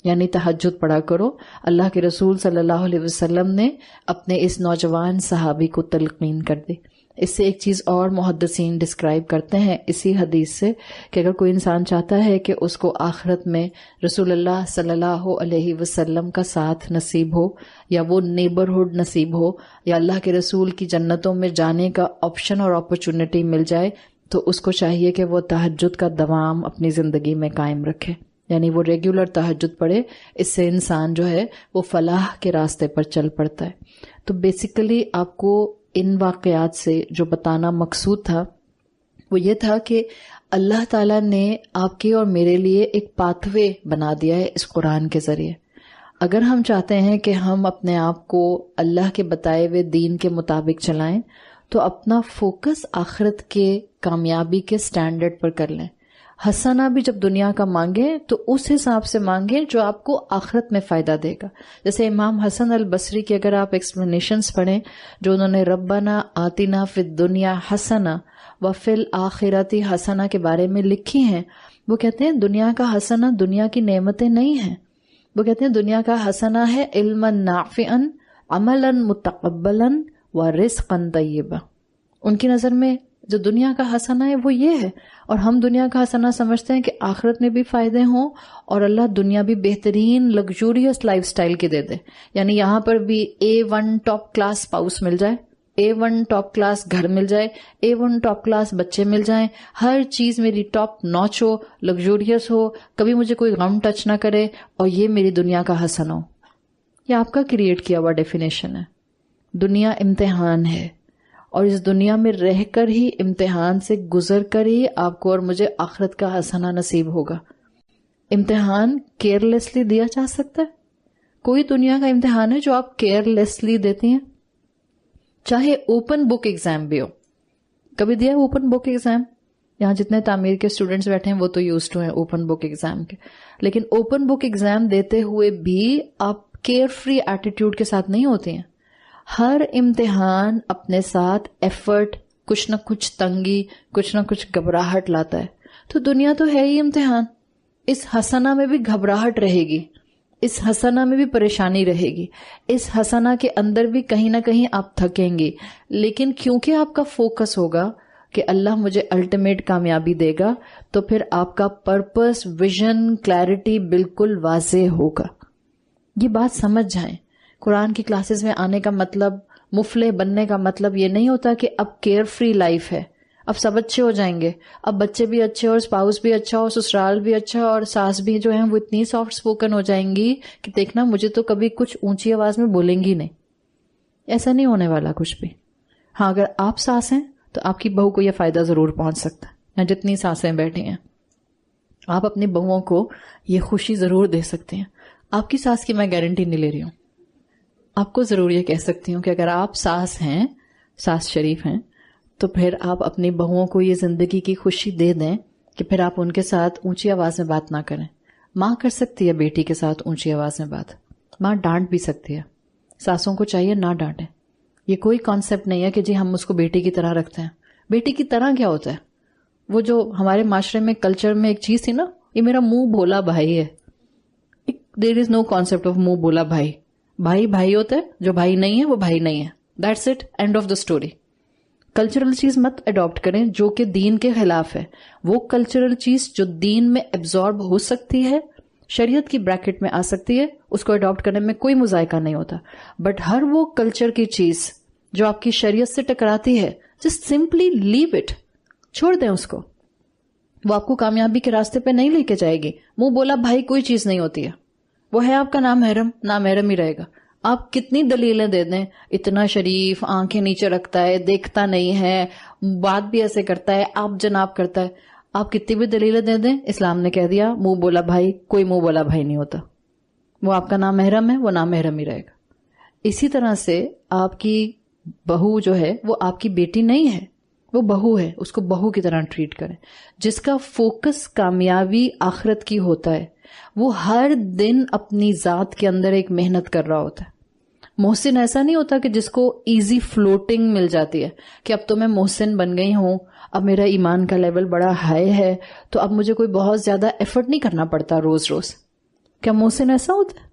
یعنی تہجد پڑھا کرو. اللہ کے رسول صلی اللہ علیہ وسلم نے اپنے اس نوجوان صحابی کو تلقین کر دی. اس سے ایک چیز اور محدثین ڈسکرائب کرتے ہیں اسی حدیث سے کہ اگر کوئی انسان چاہتا ہے کہ اس کو آخرت میں رسول اللہ صلی اللہ علیہ وسلم کا ساتھ نصیب ہو، یا وہ نیبرہڈ نصیب ہو، یا اللہ کے رسول کی جنتوں میں جانے کا آپشن اور اپرچونٹی مل جائے، تو اس کو چاہیے کہ وہ تہجد کا دوام اپنی زندگی میں قائم رکھے، یعنی وہ ریگولر تہجد پڑھے. اس سے انسان جو ہے وہ فلاح کے راستے پر چل پڑتا ہے. تو بیسیکلی آپ کو ان واقعات سے جو بتانا مقصود تھا وہ یہ تھا کہ اللہ تعالیٰ نے آپ کے اور میرے لیے ایک پاتھ وے بنا دیا ہے اس قرآن کے ذریعے. اگر ہم چاہتے ہیں کہ ہم اپنے آپ کو اللہ کے بتائے ہوئے دین کے مطابق چلائیں تو اپنا فوکس آخرت کے کامیابی کے سٹینڈرڈ پر کر لیں. حسنہ بھی جب دنیا کا مانگیں تو اس حساب سے مانگیں جو آپ کو آخرت میں فائدہ دے گا. جیسے امام حسن البصری کی اگر آپ ایکسپلینیشنز پڑھیں جو انہوں نے ربنا آتنا فی الدنیا حسنہ وفی الآخرۃ حسنہ کے بارے میں لکھی ہیں، وہ کہتے ہیں دنیا کا حسنہ دنیا کی نعمتیں نہیں ہیں. وہ کہتے ہیں دنیا کا حسنہ ہے علما نافعا، عملا متقبلا ورزقا طیبا. ان کی نظر میں جو دنیا کا حسنہ ہے وہ یہ ہے، اور ہم دنیا کا حسنہ سمجھتے ہیں کہ آخرت میں بھی فائدے ہوں اور اللہ دنیا بھی بہترین لگزوریس لائف سٹائل کی دے دے، یعنی یہاں پر بھی A1 ٹاپ کلاس اسپاؤس مل جائے، A1 ٹاپ کلاس گھر مل جائے، A1 ٹاپ کلاس بچے مل جائیں، ہر چیز میری ٹاپ نوچ ہو، لگزوریس ہو، کبھی مجھے کوئی غم ٹچ نہ کرے، اور یہ میری دنیا کا حسن ہو۔ یہ آپ کا کریٹ کیا ہوا ڈیفینیشن ہے۔ دنیا امتحان ہے، اور اس دنیا میں رہ کر ہی، امتحان سے گزر کر ہی آپ کو اور مجھے آخرت کا حسنہ نصیب ہوگا۔ امتحان کیئرلیسلی دیا جا سکتا ہے؟ کوئی دنیا کا امتحان ہے جو آپ کیئرلیسلی دیتی ہیں؟ چاہے اوپن بک ایگزام بھی ہو۔ کبھی دیا ہے اوپن بک ایگزام؟ یہاں جتنے تعمیر کے اسٹوڈنٹس بیٹھے ہیں وہ تو یوز ٹو ہیں اوپن بک ایگزام کے، لیکن اوپن بک ایگزام دیتے ہوئے بھی آپ کیئر فری ایٹیٹیوڈ کے ساتھ نہیں ہوتے ہیں۔ ہر امتحان اپنے ساتھ ایفرٹ، کچھ نہ کچھ تنگی، کچھ نہ کچھ گھبراہٹ لاتا ہے۔ تو دنیا تو ہے ہی امتحان، اس حسنہ میں بھی گھبراہٹ رہے گی، اس حسنہ میں بھی پریشانی رہے گی، اس حسنہ کے اندر بھی کہیں نہ کہیں آپ تھکیں گے، لیکن کیونکہ آپ کا فوکس ہوگا کہ اللہ مجھے الٹیمیٹ کامیابی دے گا، تو پھر آپ کا پرپس، ویژن، کلیئرٹی بالکل واضح ہوگا۔ یہ بات سمجھ جائیں۔ قرآن کی کلاسز میں آنے کا مطلب، مفلح بننے کا مطلب یہ نہیں ہوتا کہ اب کیئر فری لائف ہے، اب سب اچھے ہو جائیں گے، اب بچے بھی اچھے اور اسپاؤس بھی اچھا اور سسرال بھی اچھا اور ساس بھی جو ہیں وہ اتنی سافٹ سپوکن ہو جائیں گی کہ دیکھنا مجھے تو کبھی کچھ اونچی آواز میں بولیں گی نہیں۔ ایسا نہیں ہونے والا کچھ بھی۔ ہاں، اگر آپ ساس ہیں تو آپ کی بہو کو یہ فائدہ ضرور پہنچ سکتا ہے، یا جتنی ساسیں بیٹھی ہیں آپ اپنی بہوؤں کو یہ خوشی ضرور دے سکتے ہیں۔ آپ کی ساس کی میں گارنٹی نہیں لے رہی ہوں، آپ کو ضرور یہ کہہ سکتی ہوں کہ اگر آپ ساس ہیں، ساس شریف ہیں، تو پھر آپ اپنی بہوؤں کو یہ زندگی کی خوشی دے دیں کہ پھر آپ ان کے ساتھ اونچی آواز میں بات نہ کریں۔ ماں کر سکتی ہے بیٹی کے ساتھ اونچی آواز میں بات، ماں ڈانٹ بھی سکتی ہے، ساسوں کو چاہیے نہ ڈانٹیں۔ یہ کوئی کانسیپٹ نہیں ہے کہ جی ہم اس کو بیٹی کی طرح رکھتے ہیں۔ بیٹی کی طرح کیا ہوتا ہے؟ وہ جو ہمارے معاشرے میں کلچر میں ایک چیز تھی نا، یہ میرا منہ بولا بھائی ہے۔ دیر از نو کانسیپٹ آف منہ بولا بھائی۔ بھائی بھائی ہوتا ہے، جو بھائی نہیں ہے وہ بھائی نہیں ہے، that's it, and of the story. Cultural چیز مت اڈاپٹ کریں جو کہ دین کے خلاف ہے۔ وہ کلچرل چیز جو دین میں ایبزارب ہو سکتی ہے، شریعت کی بریکٹ میں آ سکتی ہے، اس کو اڈاپٹ کرنے میں کوئی مذائقہ نہیں ہوتا، بٹ ہر وہ کلچر کی چیز جو آپ کی شریعت سے ٹکراتی ہے، جسٹ سمپلی لیو اٹ، چھوڑ دیں اس کو۔ وہ آپ کو کامیابی کے راستے پہ نہیں لے کے جائے گی۔ منہ بولا بھائی کوئی چیز نہیں ہوتی ہے، وہ ہے آپ کا نامحرم، نامحرم ہی رہے گا۔ آپ کتنی دلیلیں دے دیں، اتنا شریف، آنکھیں نیچے رکھتا ہے، دیکھتا نہیں ہے، بات بھی ایسے کرتا ہے، آپ جناب کرتا ہے، آپ کتنی بھی دلیلیں دے دیں، اسلام نے کہہ دیا منہ بولا بھائی، کوئی منہ بولا بھائی نہیں ہوتا، وہ آپ کا نامحرم ہے، وہ نامحرم ہی رہے گا۔ اسی طرح سے آپ کی بہو جو ہے وہ آپ کی بیٹی نہیں ہے، وہ بہو ہے، اس کو بہو کی طرح ٹریٹ کریں۔ جس کا فوکس کامیابی آخرت کی ہوتا ہے، وہ ہر دن اپنی ذات کے اندر ایک محنت کر رہا ہوتا ہے۔ محسن ایسا نہیں ہوتا کہ جس کو ایزی فلوٹنگ مل جاتی ہے کہ اب تو میں محسن بن گئی ہوں، اب میرا ایمان کا لیول بڑا ہائی ہے، تو اب مجھے کوئی بہت زیادہ ایفرٹ نہیں کرنا پڑتا روز روز۔ کیا محسن ایسا ہوتا ہے؟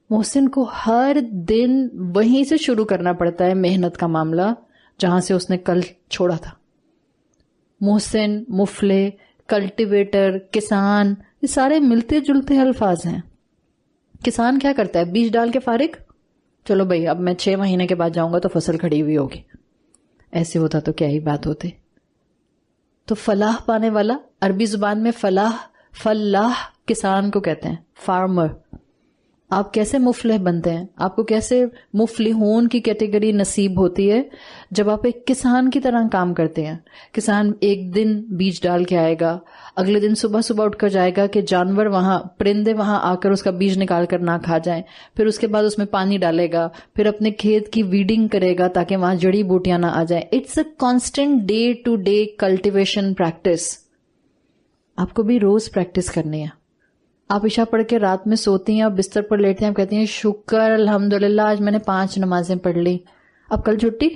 محسن کو ہر دن وہیں سے شروع کرنا پڑتا ہے محنت کا معاملہ جہاں سے اس نے کل چھوڑا تھا۔ محسن، مفلح، کلٹیویٹر، کسان، یہ سارے ملتے جلتے الفاظ ہیں۔ کسان کیا کرتا ہے؟ بیج ڈال کے فارغ، چلو بھائی اب میں 6 مہینے کے بعد جاؤں گا تو فصل کھڑی ہوئی ہوگی۔ ایسے ہوتا تو کیا ہی بات ہوتی۔ تو فلاح پانے والا، عربی زبان میں فلاح کسان کو کہتے ہیں، فارمر۔ آپ کیسے مفلح بنتے ہیں؟ آپ کو کیسے مفلحون کی کیٹیگری نصیب ہوتی ہے؟ جب آپ ایک کسان کی طرح کام کرتے ہیں۔ کسان ایک دن بیج ڈال کے آئے گا، اگلے دن صبح صبح اٹھ کر جائے گا کہ جانور وہاں، پرندے وہاں آ کر اس کا بیج نکال کر نہ کھا جائیں، پھر اس کے بعد اس میں پانی ڈالے گا، پھر اپنے کھیت کی ویڈنگ کرے گا تاکہ وہاں جڑی بوٹیاں نہ آ جائیں۔ It's a constant day to day cultivation practice. آپ کو بھی روز پریکٹس کرنی ہے۔ آپ عشاء پڑھ کے رات میں سوتی ہیں اور بستر پر لیٹتے ہیں، آپ کہتی ہیں شکر الحمدللہ آج میں نے 5 نمازیں پڑھ لی، اب کل چھٹی،